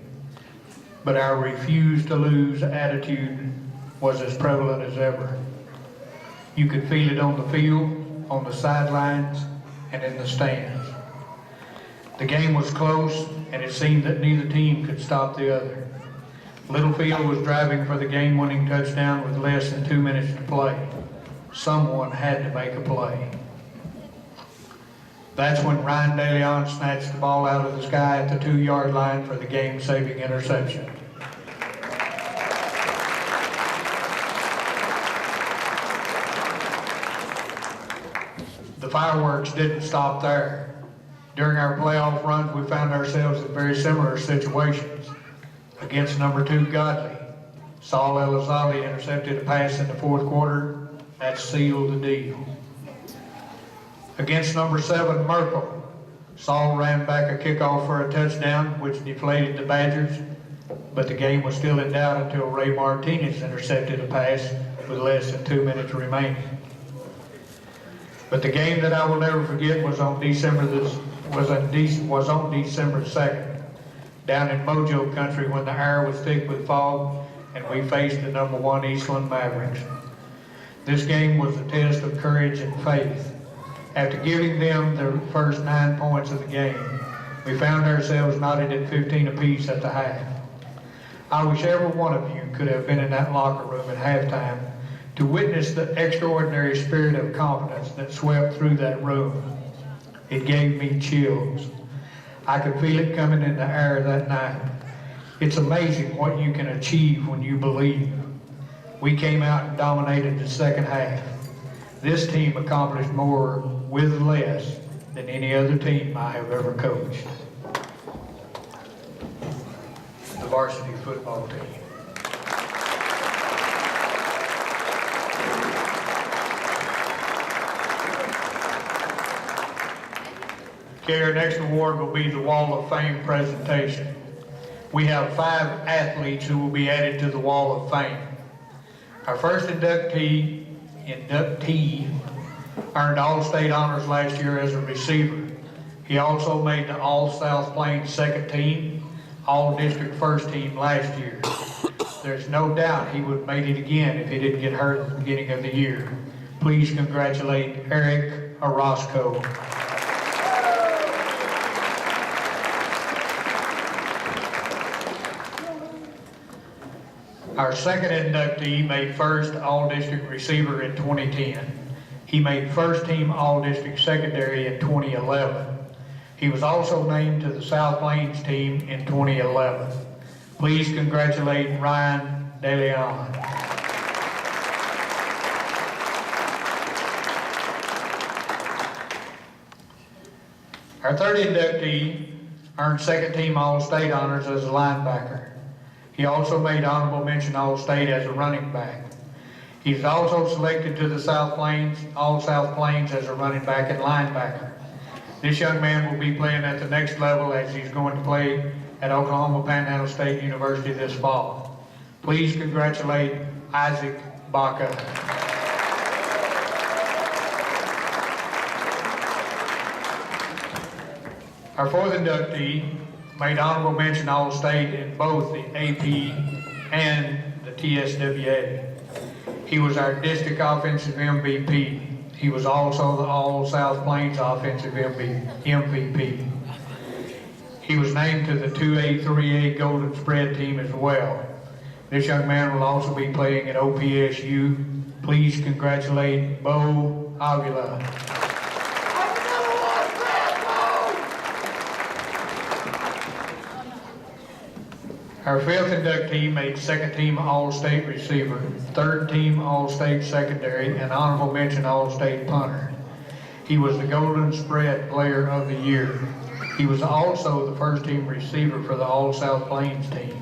but our refuse to lose attitude was as prevalent as ever. You could feel it on the field, on the sidelines, and in the stands. The game was close, and it seemed that neither team could stop the other. Littlefield was driving for the game-winning touchdown with less than 2 minutes to play. Someone had to make a play. That's when Ryan DeLeon snatched the ball out of the sky at the 2-yard line for the game-saving interception. The fireworks didn't stop there. During our playoff runs, we found ourselves in very similar situations. Against number 2 Godley, Saul Elizalde intercepted a pass in the 4th quarter. That sealed the deal. Against number 7 Merkel, Saul ran back a kickoff for a touchdown, which deflated the Badgers, but the game was still in doubt until Ray Martinez intercepted a pass with less than 2 minutes remaining. But the game that I will never forget was on December 2nd, down in Mojo country when the air was thick with fog and we faced the #1 Eastland Mavericks. This game was a test of courage and faith. After giving them the first 9 points of the game, we found ourselves knotted at 15 apiece at the half. I wish every one of you could have been in that locker room at halftime to witness the extraordinary spirit of confidence that swept through that room. It gave me chills. I could feel it coming in the air that night. It's amazing what you can achieve when you believe. We came out and dominated the second half. This team accomplished more with less than any other team I have ever coached. The varsity football team. Okay, our next award will be the Wall of Fame presentation. We have 5 athletes who will be added to the Wall of Fame. Our first inductee earned All-State honors last year as a receiver. He also made the All-South Plains second team, All-District first team last year. There's no doubt he would have made it again if he didn't get hurt at the beginning of the year. Please congratulate Eric Orozco. Our second inductee made first All-District receiver in 2010. He made first team All-District secondary in 2011. He was also named to the South Plains team in 2011. Please congratulate Ryan DeLeon. Our third inductee earned second team All-State honors as a linebacker. He also made honorable mention All-State as a running back. He's also selected to the South Plains, All-South Plains as a running back and linebacker. This young man will be playing at the next level as he's going to play at Oklahoma Panhandle State University this fall. Please congratulate Isaac Baca. Our fourth inductee made honorable mention All-State in both the AP and the TSWA. He was our district offensive MVP. He was also the All-South Plains offensive MVP. He was named to the 2A, 3A Golden Spread team as well. This young man will also be playing at OPSU. Please congratulate Bo Avila. Our fifth inductee made second team All-State receiver, third team All-State secondary, and honorable mention All-State punter. He was the Golden Spread Player of the Year. He was also the first team receiver for the All-South Plains team.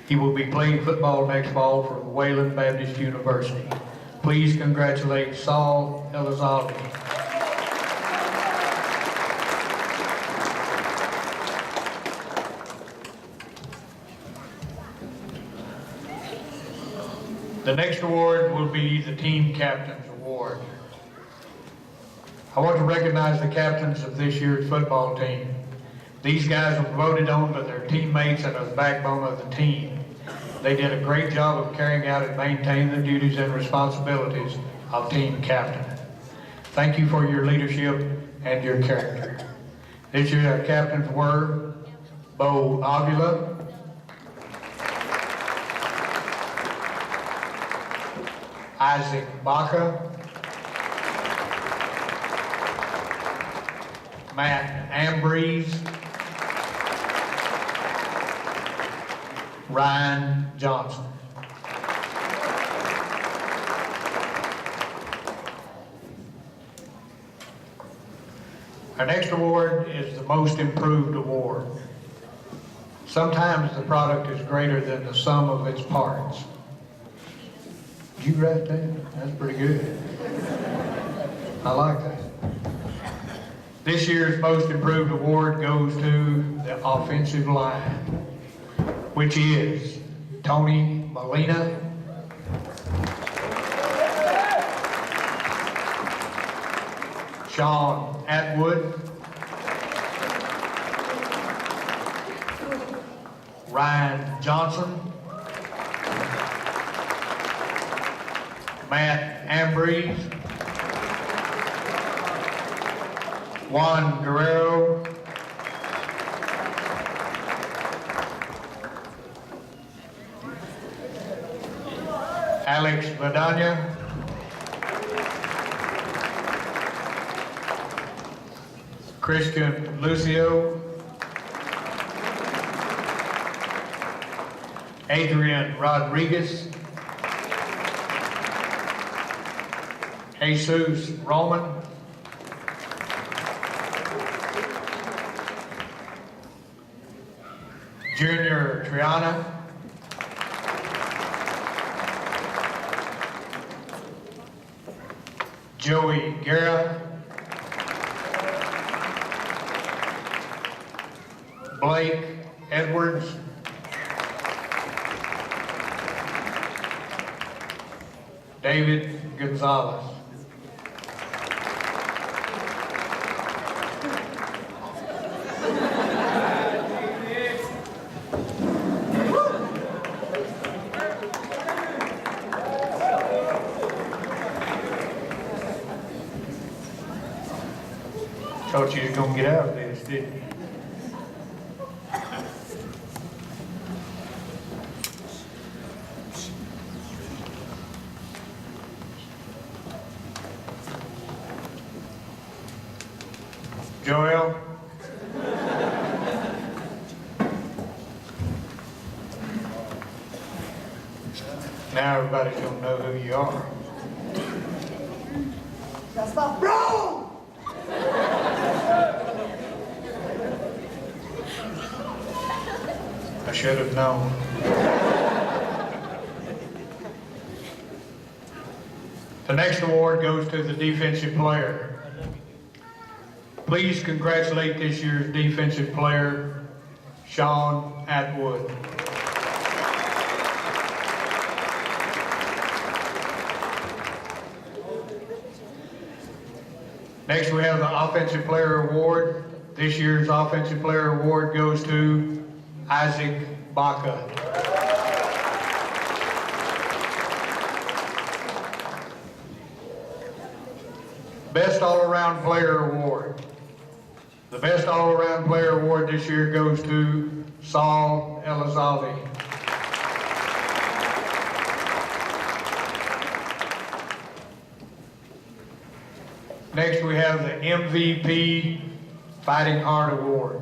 He will be playing football next fall for Wayland Baptist University. Please congratulate Saul Elizalde. The next award will be the Team Captain's Award. I want to recognize the captains of this year's football team. These guys were voted on by their teammates and are the backbone of the team. They did a great job of carrying out and maintaining the duties and responsibilities of team captain. Thank you for your leadership and your character. This year our captains were Bo Avila, Isaac Baca, Matt Ambrose, Ryan Johnson. Our next award is the Most Improved Award. Sometimes the product is greater than the sum of its parts. Did you write that? That's pretty good. I like that. This year's Most Improved Award goes to the offensive line, which is Tony Molina, Sean Atwood, Ryan Johnson, Matt Ambrose, Juan Guerrero, Alex Vadania, Christian Lucio, Adrian Rodriguez, Jesus Roman, Junior Triana, Joey Guerra, Blake Edwards, David Gonzalez. Thought you was gonna get out of this, didn't you? Joel? Now everybody's gonna know who you are. That's not wrong! I should have known. The next award goes to the defensive player. Please congratulate this year's defensive player, Sean Atwood. Next, we have the Offensive Player Award. This year's Offensive Player Award goes to Isaac Baca. Best All-Around Player Award. The Best All-Around Player Award this year goes to Saul Elizalde. Next, we have the MVP Fighting Heart Award.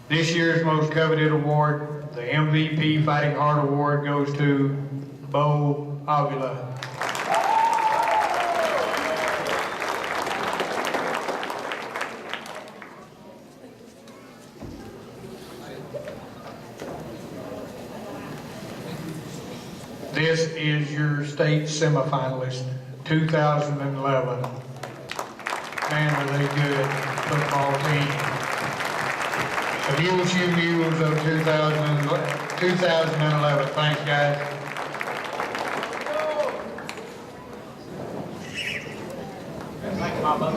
This year's most coveted award, the MVP Fighting Heart Award, goes to Bo Avila. This is your state semifinalist, 2011. Man, are they good football team. The Muleshoe Mules of 2011. Thanks, guys. Thank you, Mama.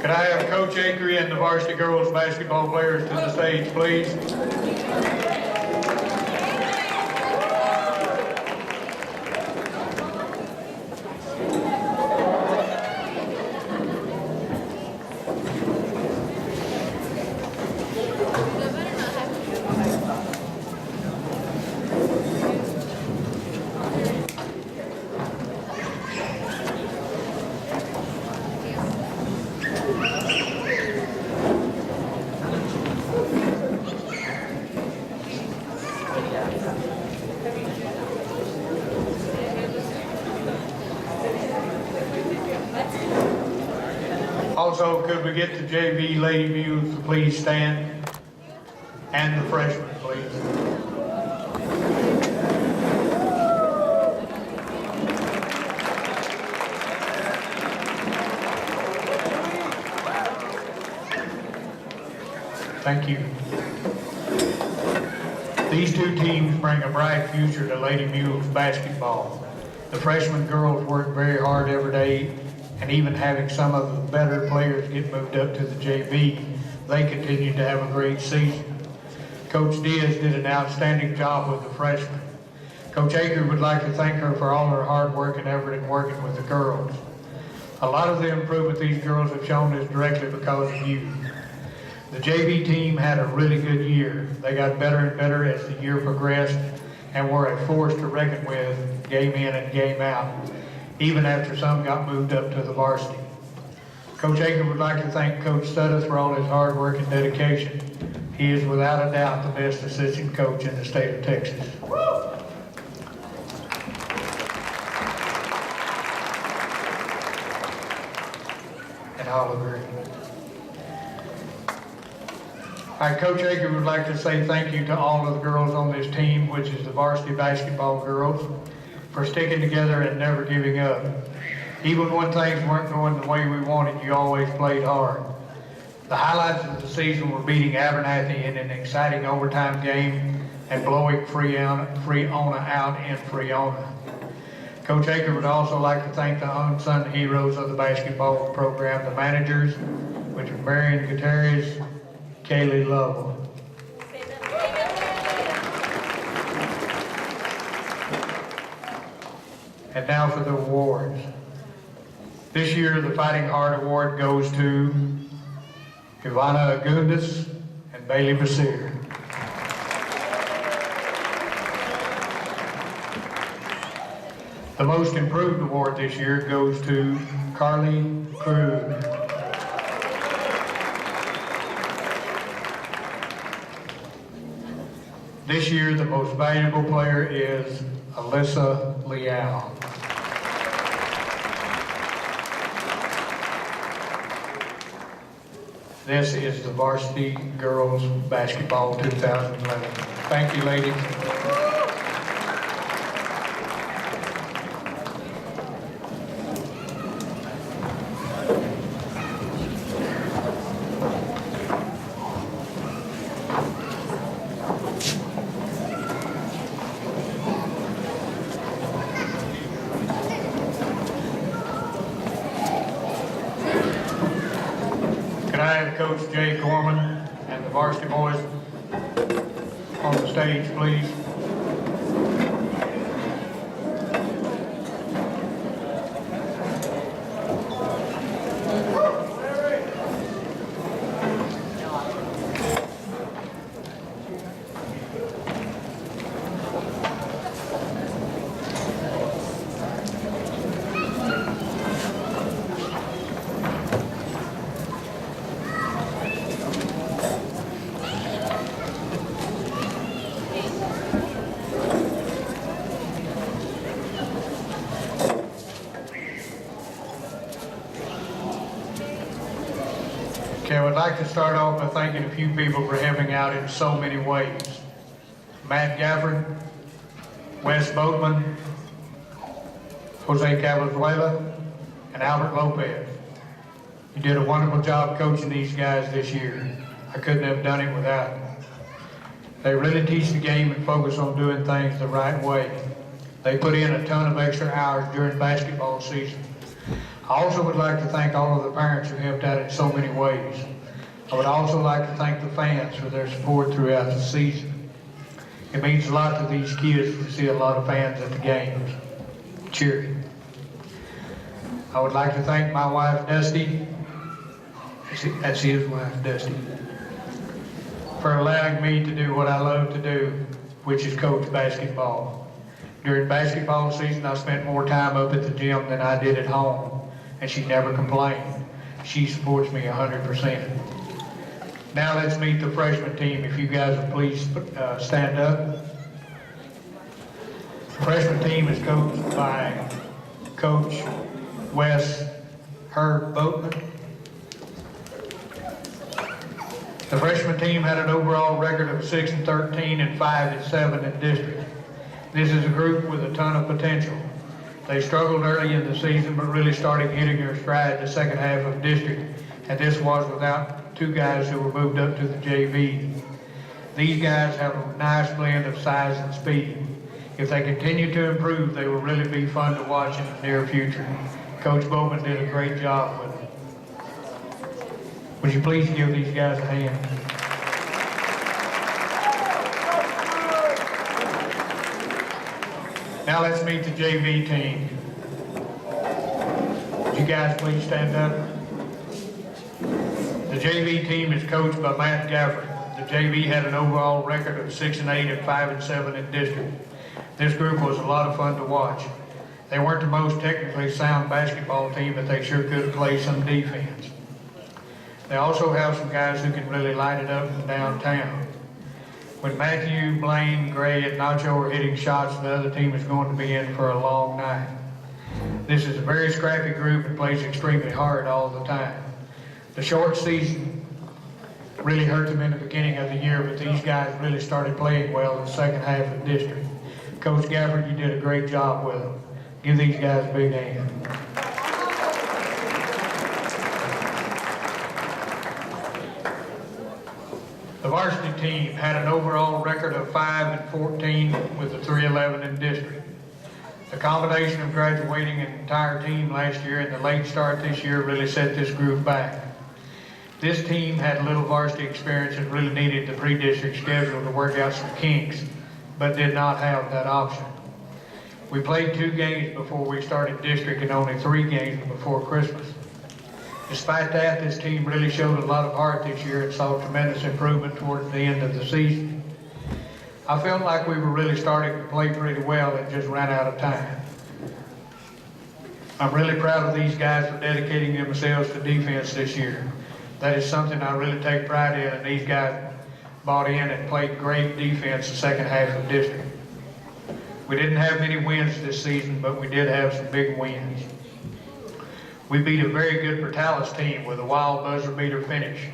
Could I have Coach Akery and the varsity girls basketball players to the stage, please? Also, could we get the JV Lady Mules to please stand? and the freshmen, please. Thank you. These two teams bring a bright future to Lady Mules basketball. The freshman girls work very hard every day, and even having some of the better players get moved up to the JV, they continue to have a great season. Coach Diaz did an outstanding job with the freshmen. Coach Aker would like to thank her for all her hard work and effort in working with the girls. A lot of the improvement these girls have shown is directly because of you. The JV team had a really good year. They got better and better as the year progressed and were a force to reckon with game in and game out, even after some got moved up to the varsity. Coach Aker would like to thank Coach Studdes for all his hard work and dedication. He is without a doubt the best assistant coach in the state of Texas. And I'll agree. Coach Aker would like to say thank you to all of the girls on this team, which is the varsity basketball girls, for sticking together and never giving up. Even when things weren't going the way we wanted, you always played hard. The highlights of the season were beating Abernathy in an exciting overtime game and blowing Freona out in Freona. Coach Aker would also like to thank the unsung heroes of the basketball program, the managers, which are Marion Gutierrez, Kaylee Lovell. And now for the awards. This year, the Fighting Heart Award goes to Ivana Agundas and Bailey Basir. The Most Improved Award this year goes to Carly Krug. This year, the Most Valuable Player is Alyssa Leal. This is the Varsity Girls Basketball 2011. Thank you, ladies. Can I have Coach Jay Gorman and the varsity boys on the stage, please? Okay, I would like to start off by thanking a few people for helping out in so many ways. Matt Gafford, Wes Boatman, Jose Cavazuela, and Albert Lopez. You did a wonderful job coaching these guys this year. I couldn't have done it without them. They really teach the game and focus on doing things the right way. They put in a ton of extra hours during basketball season. I also would like to thank all of the parents who helped out in so many ways. I would also like to thank the fans for their support throughout the season. It means a lot to these kids to see a lot of fans at the games cheering. I would like to thank my wife, Dusty, that's his wife, Dusty, for allowing me to do what I love to do, which is coach basketball. During basketball season, I spent more time up at the gym than I did at home, and she never complained. She supports me 100%. Now let's meet the freshman team. If you guys would please stand up. The freshman team is coached by Coach Wes Boatman, The freshman team had an overall record of 6-13 and 5-7 in district. This is a group with a ton of potential. They struggled early in the season, but really started hitting their stride the second half of district, and this was without two guys who were moved up to the JV. These guys have a nice blend of size and speed. If they continue to improve, they will really be fun to watch in the near future. Coach Bowman did a great job with them. Would you please give these guys a hand? Now let's meet the JV team. Would you guys please stand up? The JV team is coached by Matt Gafford. The JV had an overall record of 6-8 and 5-7 in district. This group was a lot of fun to watch. They weren't the most technically sound basketball team, but they sure could play some defense. They also have some guys who can really light it up in downtown. When Matthew, Blaine, Gray, and Nacho are hitting shots, the other team is going to be in for a long night. This is a very scrappy group and plays extremely hard all the time. The short season really hurt them in the beginning of the year, but these guys really started playing well in the second half of district. Coach Gafford, you did a great job with them. Give these guys a big hand. The varsity team had an overall record of 5-14 with a 3-11 in district. The combination of graduating an entire team last year and the late start this year really set this group back. This team had little varsity experience and really needed the pre-district schedule to work out some kinks, but did not have that option. We played 2 games before we started district and only 3 games before Christmas. Despite that, this team really showed a lot of heart this year and saw tremendous improvement towards the end of the season. I felt like we were really starting to play pretty well and just ran out of time. I'm really proud of these guys for dedicating themselves to defense this year. That is something I really take pride in, and these guys bought in and played great defense the second half of district. We didn't have many wins this season, but we did have some big wins. We beat a very good Portales team with a wild buzzer beater finish.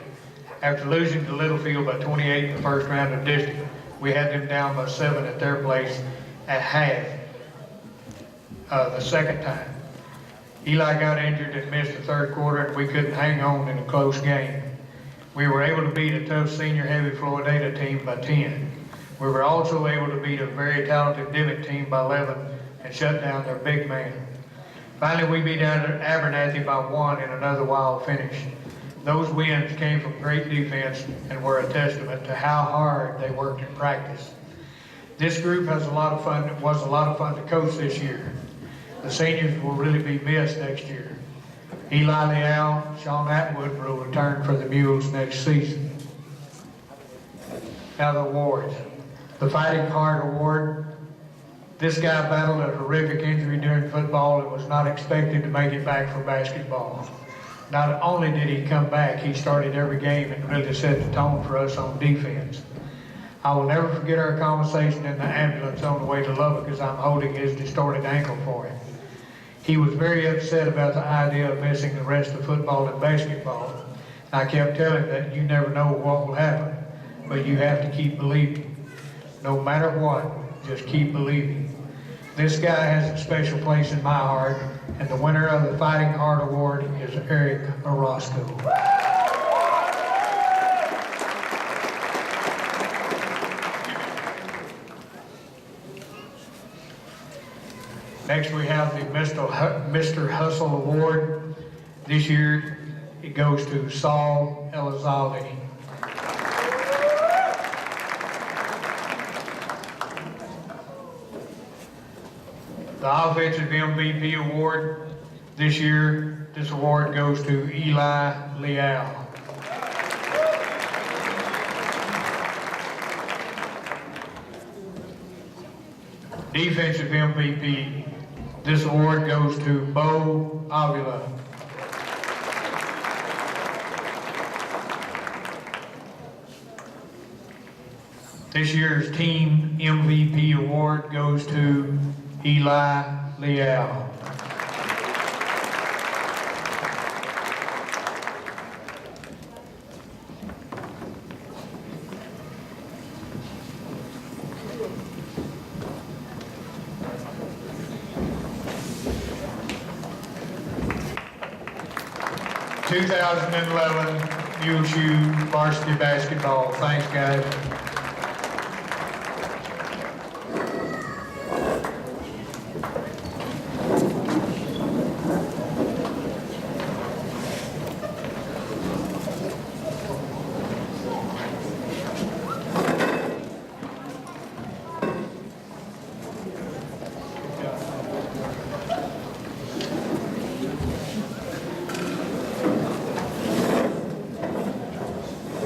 After losing to Littlefield by 28 in the first round of district, we had them down by 7 at their place at half the second time. Eli got injured and missed the third quarter, and we couldn't hang on in a close game. We were able to beat a tough senior heavy Floridata team by 10. We were also able to beat a very talented Dimmitt team by 11 and shut down their big man. Finally, we beat Abernathy by 1 in another wild finish. Those wins came from great defense and were a testament to how hard they worked in practice. This group was a lot of fun to coach this year. The seniors will really be missed next year. Eli Leal, Sean Atwood will return for the Mules next season. Now the awards. The Fighting Heart Award. This guy battled a horrific injury during football and was not expected to make it back for basketball. Not only did he come back, he started every game and really set the tone for us on defense. I will never forget our conversation in the ambulance on the way to Lubbock as I'm holding his distorted ankle for him. He was very upset about the idea of missing the rest of football and basketball. I kept telling him that you never know what will happen, but you have to keep believing. No matter what, just keep believing. This guy has a special place in my heart, and the winner of the Fighting Heart Award is Eric Orozco. Next we have the Mr. Hustle Award. This year it goes to Saul Elizalde. The Offensive MVP Award, this year, this award goes to Eli Leal. Defensive MVP, this award goes to Bo Avila. This year's Team MVP Award goes to Eli Leal. 2011 Muleshoe varsity basketball. Thanks, guys.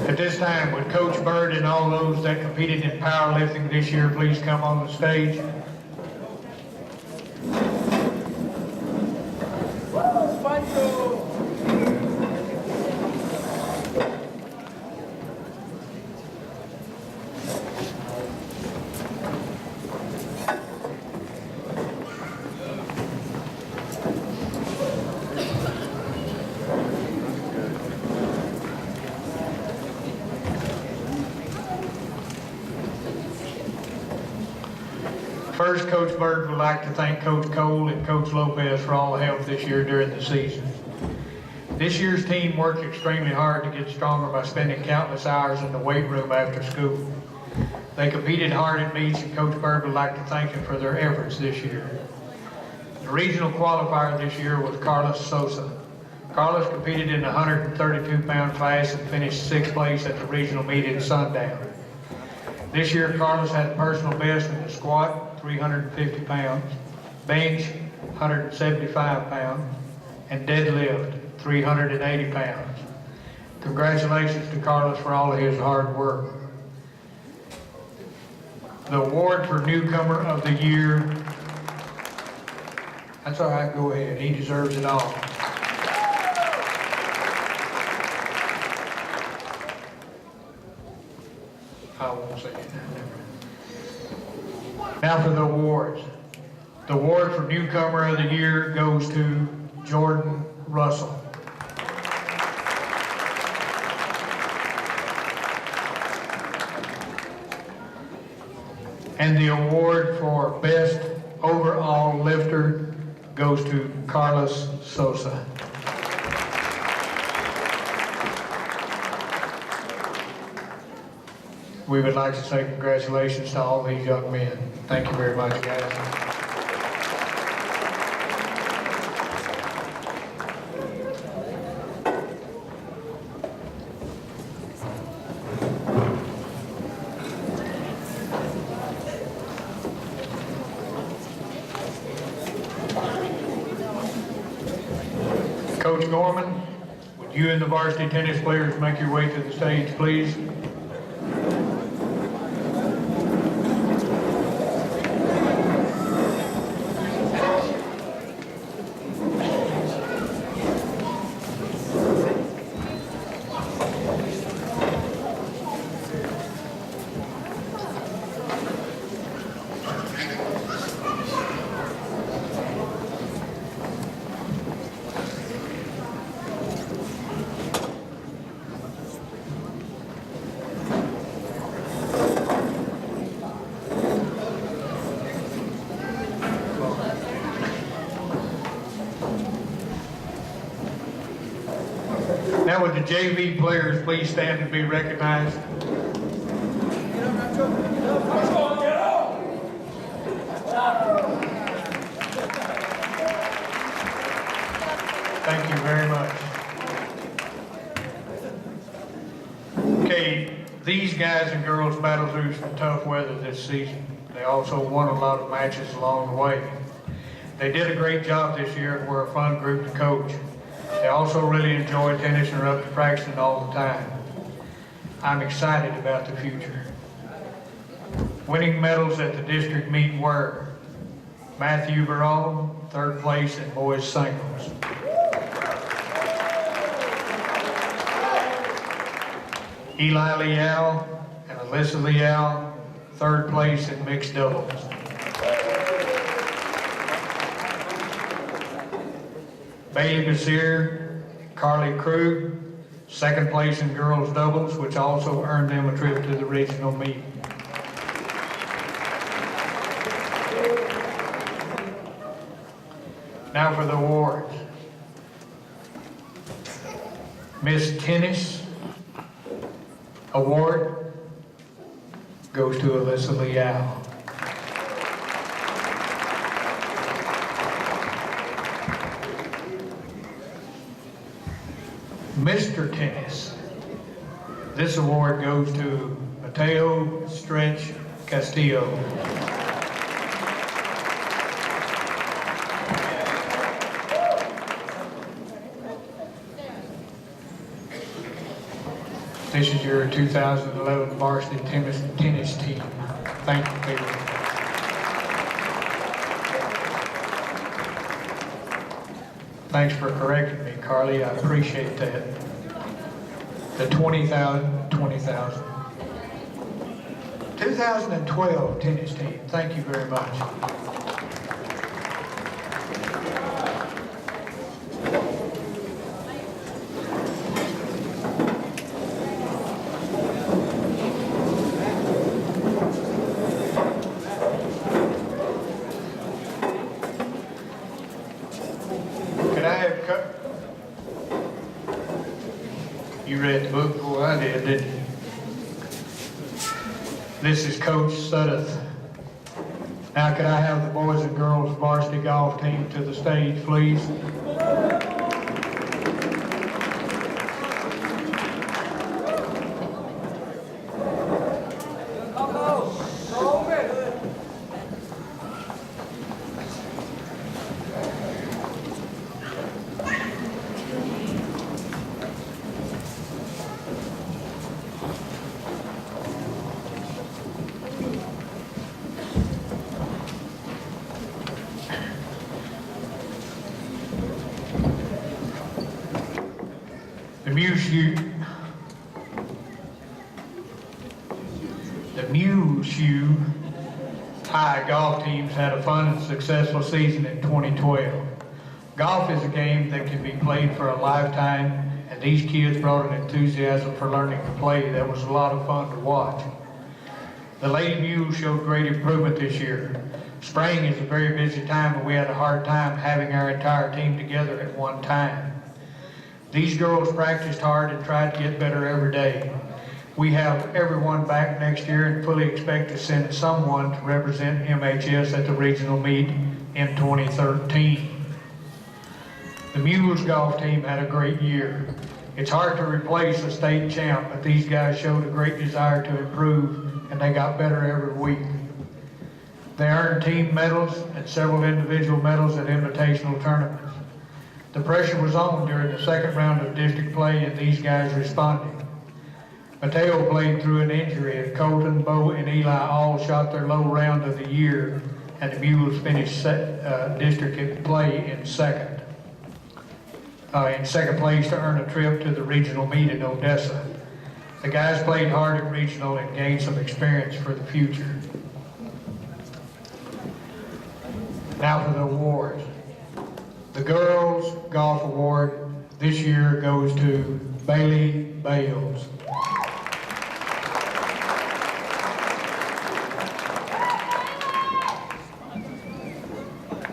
At this time, would Coach Bird and all those that competed in powerlifting this year please come on the stage? First, Coach Bird would like to thank Coach Cole and Coach Lopez for all the help this year during the season. This year's team worked extremely hard to get stronger by spending countless hours in the weight room after school. They competed hard at meets, and Coach Bird would like to thank them for their efforts this year. The regional qualifier this year was Carlos Sosa. Carlos competed in the 132-pound class and finished 6th place at the regional meet in Sundown. This year, Carlos had a personal best in the squat, 350 pounds, bench, 175 pounds, and deadlift, 380 pounds. Congratulations to Carlos for all of his hard work. The award for Newcomer of the Year, that's all right, go ahead, he deserves it all. I won't say it. Now for the awards. The award for Newcomer of the Year goes to Jordan Russell. And the award for Best Overall Lifter goes to Carlos Sosa. We would like to say congratulations to all these young men. Thank you very much, guys. Coach Gorman, would you and the varsity tennis players make your way to the stage, please? Now would the JV players please stand and be recognized? Thank you very much. Okay, these guys and girls battled through some tough weather this season. They also won a lot of matches along the way. They did a great job this year and were a fun group to coach. They also really enjoy tennis and are up to practicing all the time. I'm excited about the future. Winning medals at the district meet were Matthew Barone, 3rd place in boys singles. Eli Leal and Alyssa Leal, 3rd place in mixed doubles. Bailey County, Carly Krug, 2nd place in girls doubles, which also earned them a trip to the regional meet. Now for the awards. Miss Tennis Award goes to Alyssa Leal. Mr. Tennis. This award goes to Mateo Stretch Castillo. This is your 2011 varsity tennis team. Thank you, Peter. Thanks for correcting me, Carly. I appreciate that. The 2012 tennis team. Thank you very much. You read the book? Boy, I did, didn't you? This is Coach Sudduth. Now, could I have the boys and girls varsity golf team to the stage, please? The Muleshoe High golf teams had a fun and successful season in 2012. Golf is a game that can be played for a lifetime, and these kids brought an enthusiasm for learning to play that was a lot of fun to watch. The Lady Mules showed great improvement this year. Spring is a very busy time, and we had a hard time having our entire team together at one time. These girls practiced hard and tried to get better every day. We have everyone back next year and fully expect to send someone to represent MHS at the regional meet in 2013. The Mules golf team had a great year. It's hard to replace a state champ, but these guys showed a great desire to improve, and they got better every week. They earned team medals and several individual medals at invitational tournaments. The pressure was on during the second round of district play, and these guys responded. Mateo played through an injury, and Colton, Bo, and Eli all shot their low round of the year, and the Mules finished district play in second place to earn a trip to the regional meet in Odessa. The guys played hard at regional and gained some experience for the future. Now for the awards. The Girls Golf Award this year goes to Bailey Bales.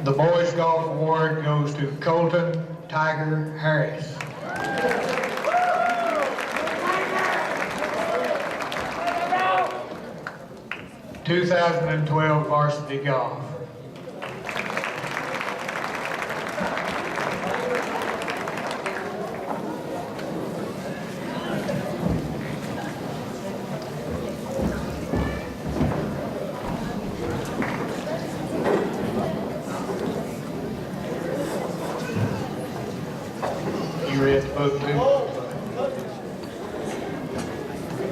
The Boys Golf Award goes to Colton Tiger Harris. (2012) Varsity Golf. You read the book too?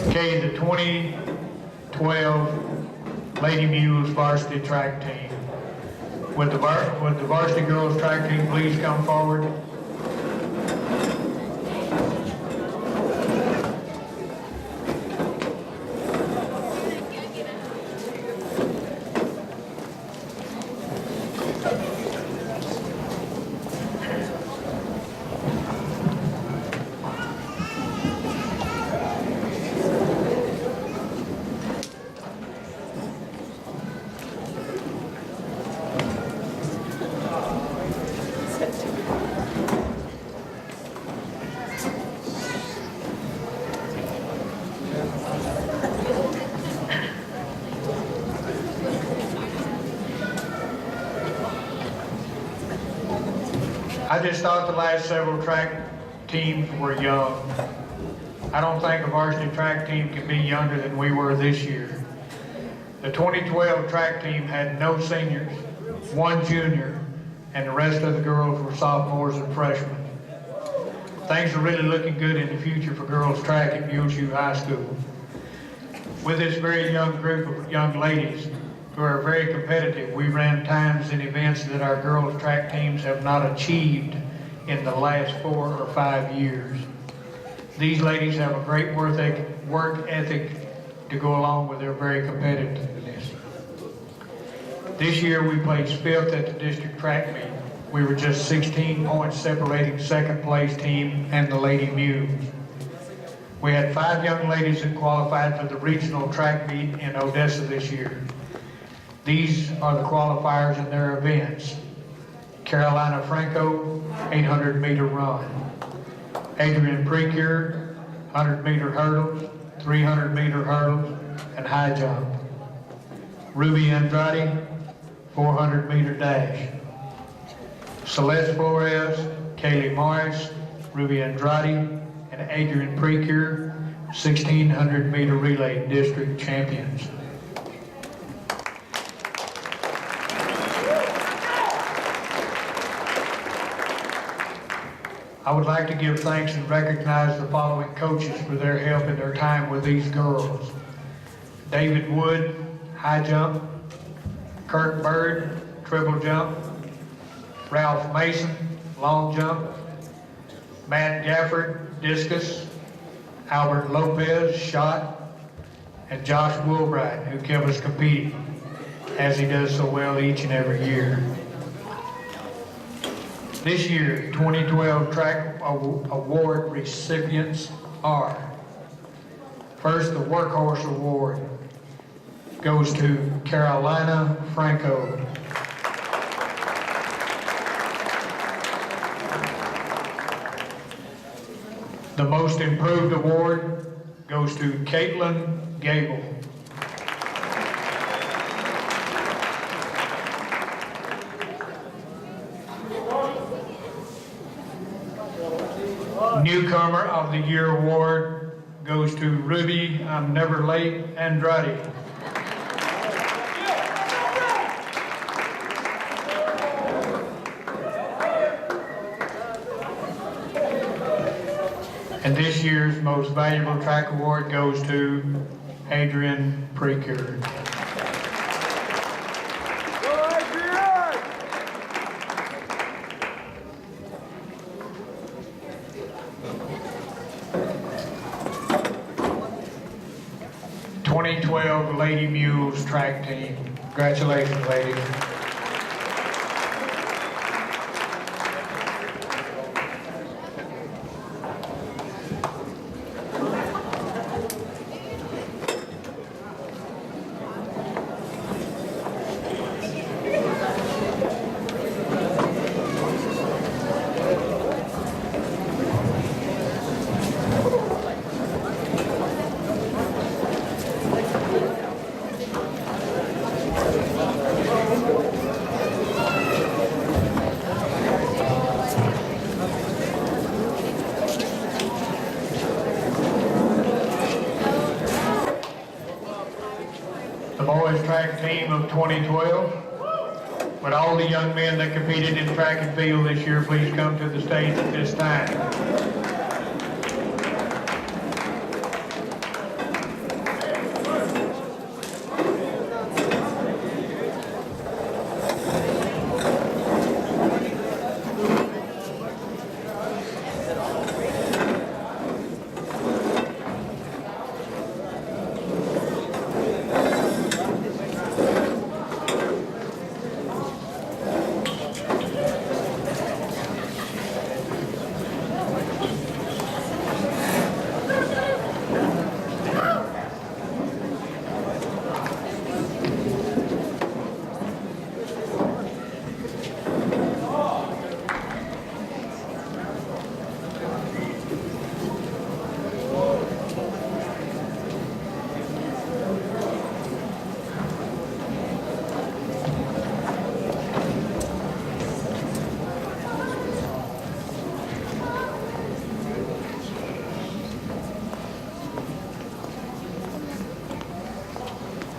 Okay, the 2012 Lady Mules varsity track team. Would the varsity girls track team please come forward? I just thought the last several track teams were young. I don't think a varsity track team can be younger than we were this year. The 2012 track team had no seniors, one junior, and the rest of the girls were sophomores and freshmen. Things are really looking good in the future for girls track at Muleshoe High School. With this very young group of young ladies who are very competitive, we ran times and events that our girls track teams have not achieved in the last 4 or 5 years. These ladies have a great work ethic to go along with their very competitiveness. This year we placed 5th at the district track meet. We were just 16 points separating second place team and the Lady Mules. We had 5 young ladies that qualified for the regional track meet in Odessa this year. These are the qualifiers in their events. Carolina Franco, 800-meter run. Adrian Precure, 100-meter hurdles, 300-meter hurdles, and high jump. Ruby Andrade, 400-meter dash. Celeste Flores, Kaylee Morris, Ruby Andrade, and Adrian Precure, 1,600-meter relay district champions. I would like to give thanks and recognize the following coaches for their help in their time with these girls. David Wood, high jump. Kurt Bird, triple jump. Ralph Mason, long jump. Matt Gafford, discus. Albert Lopez, shot. And Josh Woolbright, who kept us competing, as he does so well each and every year. This year, 2012 track award recipients are: first, the Workhorse Award goes to Carolina Franco. The Most Improved Award goes to Caitlin Gable. Newcomer of the Year Award goes to Ruby I'm Never Late Andrade. And this year's Most Valuable Track Award goes to Adrian Precure. Go Adrian! 2012 Lady Mules track team. Congratulations, ladies. Boys track team of 2012. Would all the young men that competed in track and field this year please come to the stage at this time?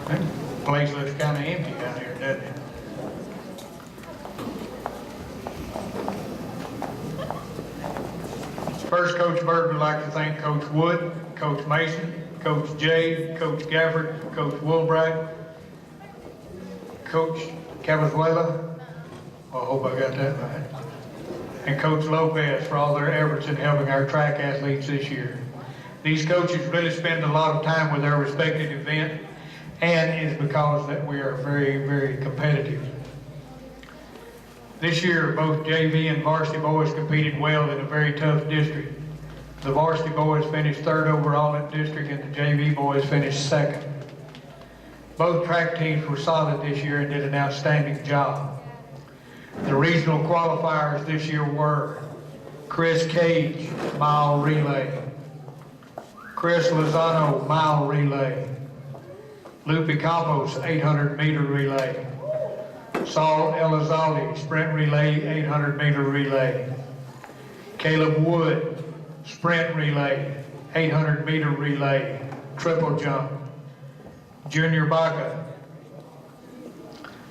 That place looks kind of empty down here, doesn't it? First, Coach Bird would like to thank Coach Wood, Coach Mason, Coach Jay, Coach Gafford, Coach Woolbright, Coach Cavazuela, I hope I got that right, and Coach Lopez for all their efforts in helping our track athletes this year. These coaches really spend a lot of time with their respective event, and it's because that we are very, very competitive. This year, both JV and varsity boys competed well in a very tough district. The varsity boys finished third overall in the district, and the JV boys finished second. Both track teams were solid this year and did an outstanding job. The regional qualifiers this year were Chris Cage, mile relay, Chris Lozano, mile relay, Lupe Campos, 800-meter relay, Saul Elizalde, sprint relay, 800-meter relay, Caleb Wood, sprint relay, 800-meter relay, triple jump, Junior Baca,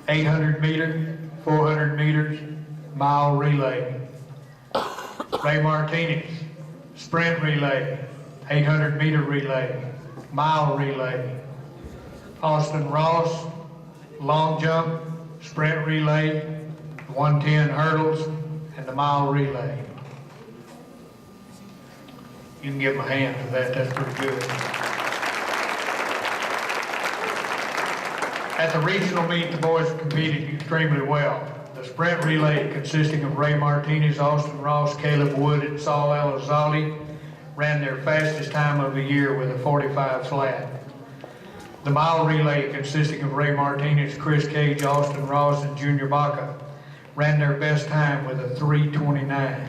800-meter, 400 meters, mile relay, Ray Martinez, sprint relay, 800-meter relay, mile relay, Austin Ross, long jump, sprint relay, 110 hurdles, and the mile relay. You can give them a hand for that, that's pretty good. At the regional meet, the boys competed extremely well. The sprint relay, consisting of Ray Martinez, Austin Ross, Caleb Wood, and Saul Elizalde, ran their fastest time of the year with a 45 flat. The mile relay, consisting of Ray Martinez, Chris Cage, Austin Ross, and Junior Baca, ran their best time with a 3:29.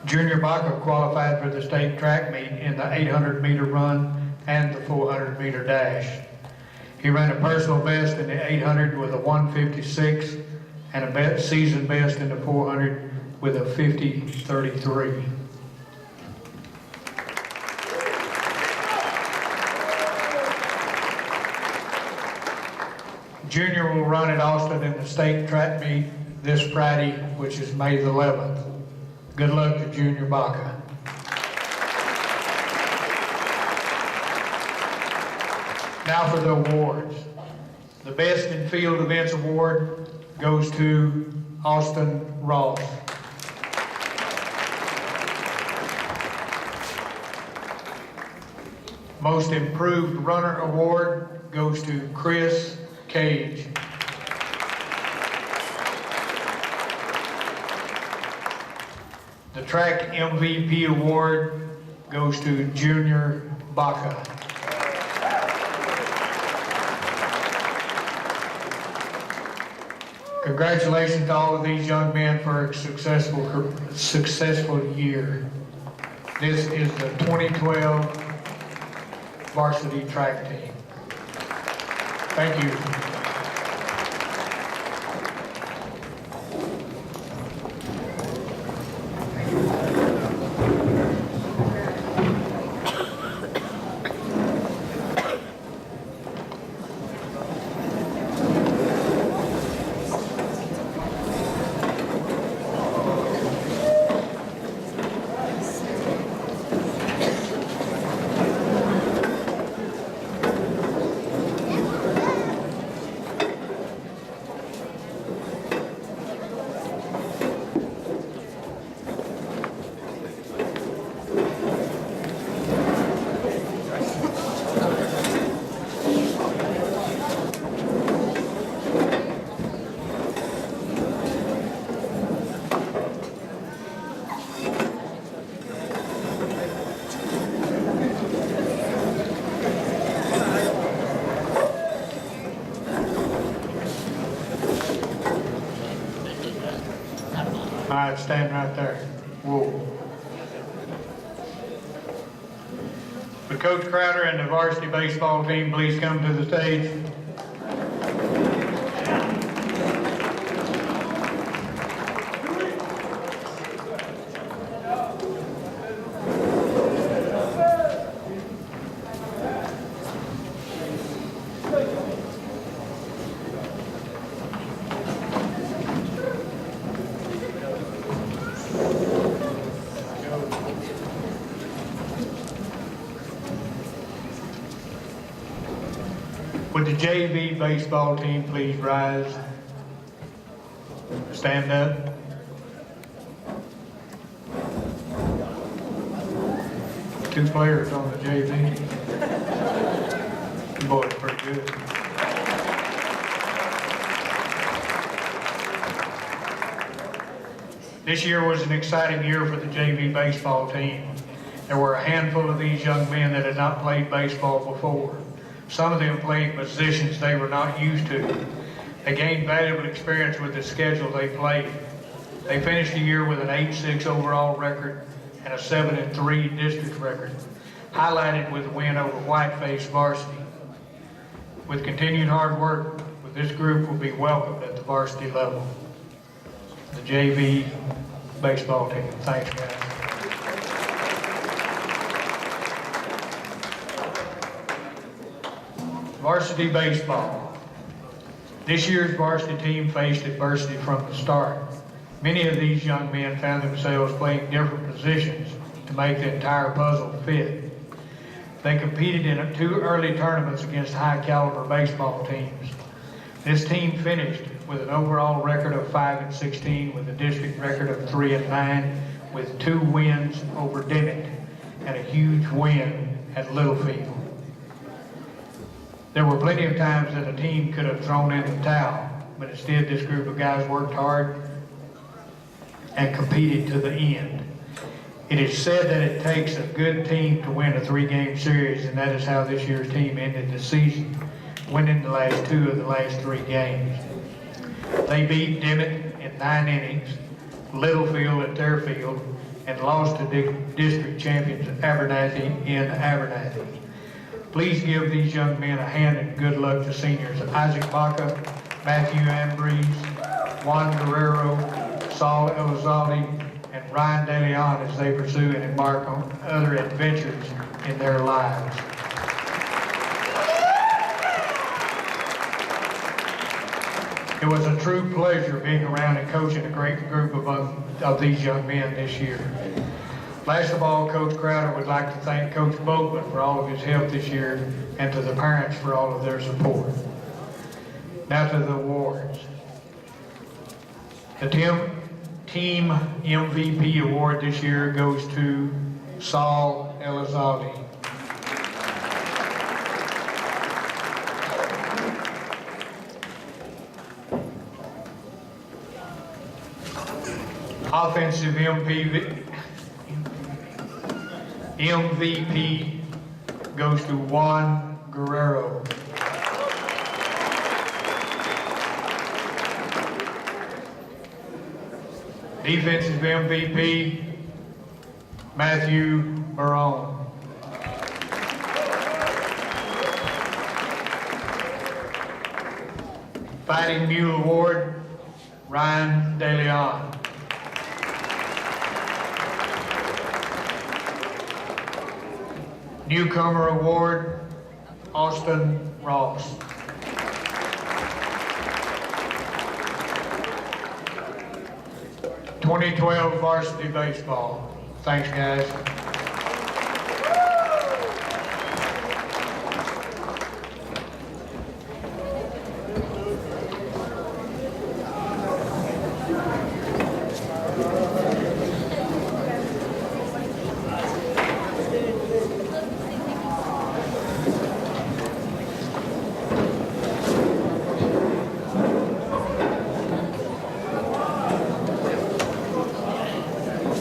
Junior Baca qualified for the state track meet in the 800-meter run and the 400-meter dash. He ran a personal best in the 800 with a 1:56 and a season best in the 400 with a 50:33. Junior will run at Austin in the state track meet this Friday, which is May the 11th. Good luck to Junior Baca. Now for the awards. The Best in Field Events Award goes to Austin Ross. Most Improved Runner Award goes to Chris Cage. The Track MVP Award goes to Junior Baca. Congratulations to all of these young men for a successful year. This is the 2012 varsity track team. Thank you. All right, stand right there. Whoa. Would Coach Crowder and the varsity baseball team please come to the stage? Would the JV baseball team please rise? Stand up. Two players on the JV. You boys are pretty good. This year was an exciting year for the JV baseball team. There were a handful of these young men that had not played baseball before. Some of them playing positions they were not used to. They gained valuable experience with the schedule they played. They finished the year with an 8-6 overall record and a 7-3 district record, highlighted with a win over Whiteface varsity. With continued hard work, this group will be welcomed at the varsity level. The JV baseball team. Thanks, guys. Varsity baseball. This year's varsity team faced adversity from the start. Many of these young men found themselves playing different positions to make the entire puzzle fit. They competed in 2 early tournaments against high-caliber baseball teams. This team finished with an overall record of 5-16, with a district record of 3-9, with 2 wins over Dimmitt and a huge win at Littlefield. There were plenty of times that a team could have thrown in the towel, but instead this group of guys worked hard and competed to the end. It is said that it takes a good team to win a 3-game series, and that is how this year's team ended the season, winning the last 2 of the last 3 games. They beat Dimmitt in 9 innings, Littlefield at their field, and lost to district champions Abernathy in Abernathy. Please give these young men a hand and good luck to seniors Isaac Baca, Matthew Ambrose, Juan Guerrero, Saul Elizalde, and Ryan De Leon as they pursue and embark on other adventures in their lives. It was a true pleasure being around and coaching a great group of these young men this year. Last of all, Coach Crowder would like to thank Coach Boatman for all of his help this year and to the parents for all of their support. Now to the awards. The team MVP award this year goes to Saul Elizalde. Offensive MVP goes to Juan Guerrero. Defensive MVP, Matthew Barone. Fighting Mule Award, Ryan De Leon. Newcomer Award, Austin Ross. '12 varsity baseball. Thanks, guys.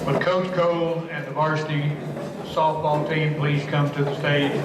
Would Coach Cole and the varsity softball team please come to the stage?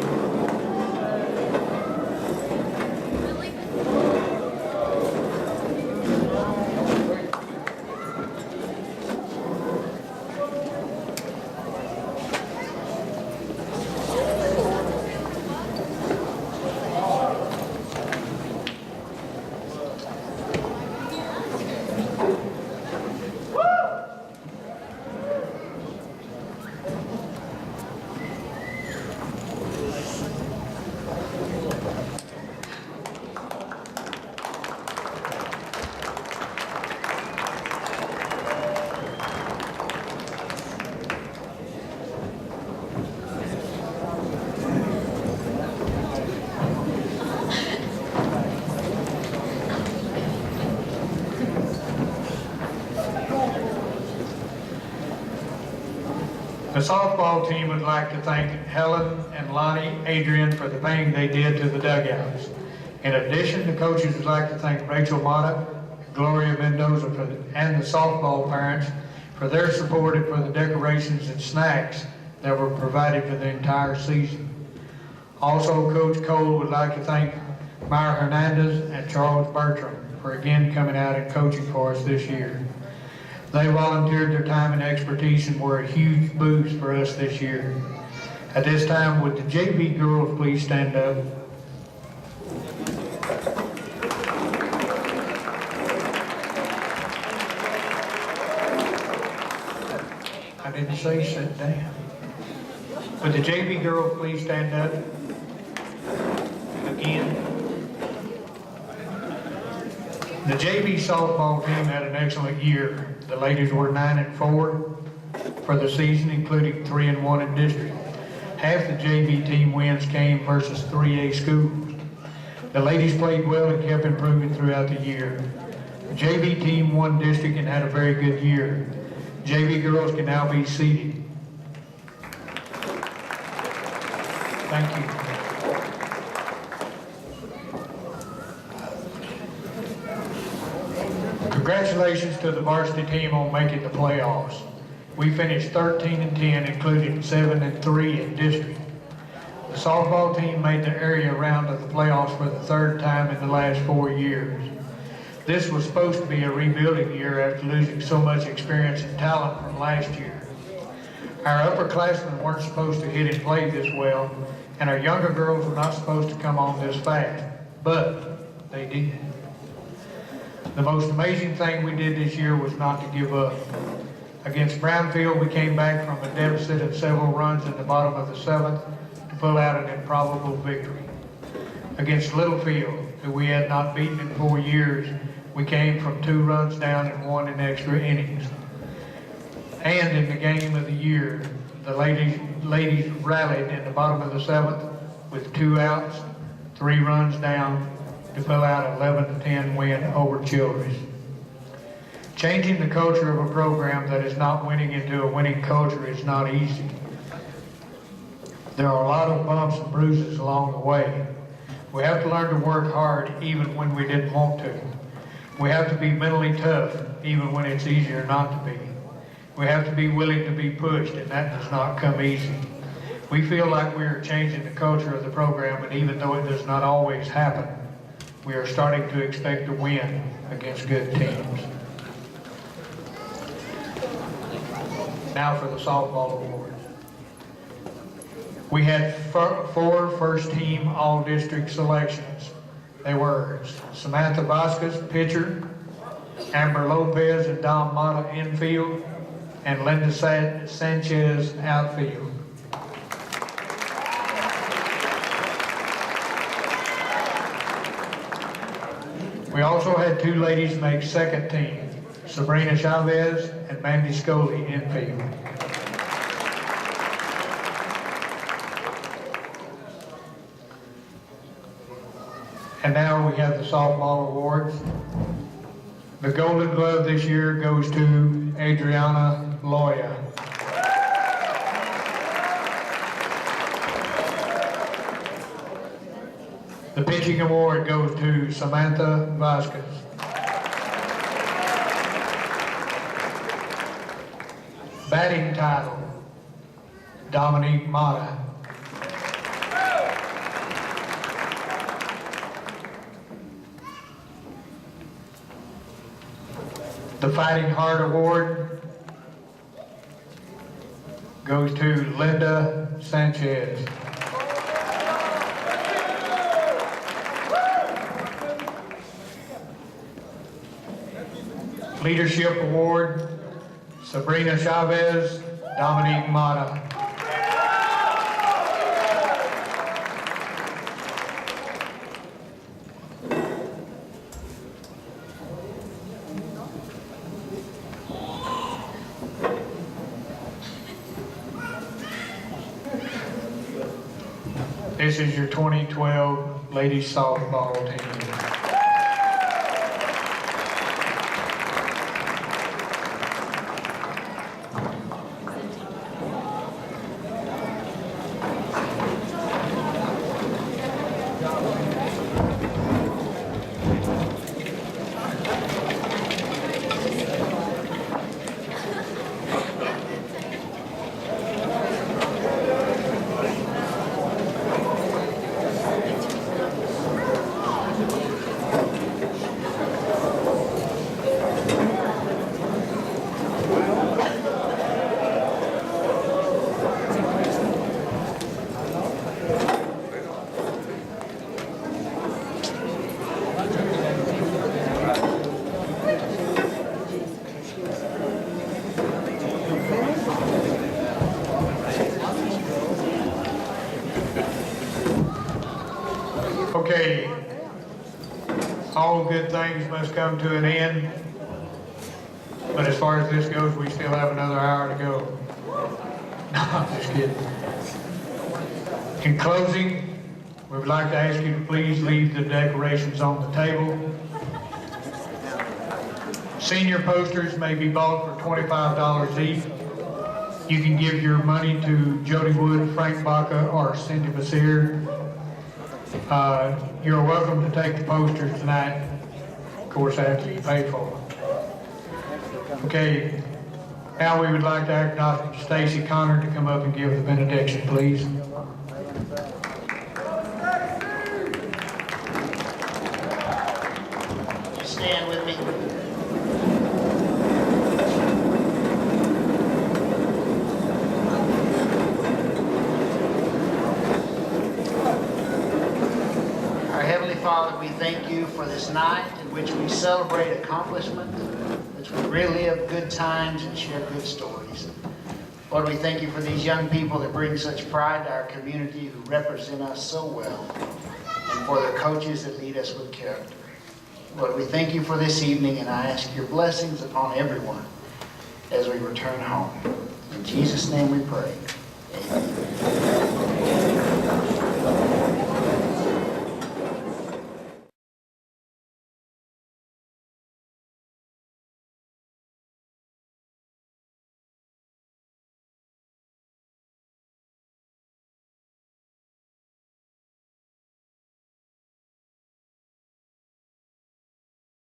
The softball team would like to thank Helen and Lonnie Adrian for the thing they did to the dugouts. In addition, the coaches would like to thank Rachel Mata, Gloria Mendoza, and the softball parents for their support and for the decorations and snacks that were provided for the entire season. Also, Coach Cole would like to thank Myra Hernandez and Charles Bertram for again coming out and coaching for us this year. They volunteered their time and expertise and were a huge boost for us this year. At this time, would the JV girls please stand up? I didn't say sit down. Would the JV girls please stand up? Again. The JV softball team had an excellent year. The ladies were 9-4 for the season, including 3-1 in district. Half the JV team wins came versus 3A schools. The ladies played well and kept improving throughout the year. The JV team won district and had a very good year. JV girls can now be seated. Thank you. Congratulations to the varsity team on making the playoffs. We finished 13-10, including 7-3 in district. The softball team made the area round of the playoffs for the third time in the last 4 years. This was supposed to be a rebuilding year after losing so much experience and talent from last year. Our upperclassmen weren't supposed to hit and play this well, and our younger girls were not supposed to come on this fast, but they did. The most amazing thing we did this year was not to give up. Against Brownfield, we came back from a deficit of several runs in the bottom of the 7th to pull out an improbable victory. Against Littlefield, who we had not beaten in 4 years, we came from 2 runs down and won in extra innings. And in the game of the year, the ladies rallied in the bottom of the 7th with 2 outs, 3 runs down to pull out 11-10 win over Childress. Changing the culture of a program that is not winning into a winning culture is not easy. There are a lot of bumps and bruises along the way. We have to learn to work hard even when we didn't want to. We have to be mentally tough even when it's easier not to be. We have to be willing to be pushed, and that does not come easy. We feel like we are changing the culture of the program, and even though it does not always happen, we are starting to expect to win against good teams. Now for the softball awards. We had 4 first-team all-district selections. They were Samantha Vasquez, pitcher, Amber Lopez and Dom Mata, infield, and Linda Sanchez, outfield. We also had 2 ladies make second team, Sabrina Chavez and Mandy Scully, infield. And now we have the softball awards. The Golden Glove this year goes to Adriana Loya. The pitching award goes to Samantha Vasquez. Batting title, Dominique Mata. The Fighting Heart Award goes to Linda Sanchez. Leadership Award, Sabrina Chavez, Dominique Mata. This is your 2012 ladies softball team. Okay, all good things must come to an end, but as far as this goes, we still have another hour to go. No, I'm just kidding. In closing, we would like to ask you to please leave the decorations on the table. Senior posters may be bought for $25 each. You can give your money to Jody Wood, Frank Baca, or Cindy Bassir. You're welcome to take the posters tonight, of course, after you pay for them. Okay, now we would like to acknowledge Stacy Conner to come up and give the benediction, please. Stand with me. Our Heavenly Father, we thank you for this night in which we celebrate accomplishment, which we relive good times and share good stories. Lord, we thank you for these young people that bring such pride to our community, who represent us so well, and for their coaches that lead us with character. Lord, we thank you for this evening, and I ask your blessings upon everyone as we return home. In Jesus' name we pray. Amen.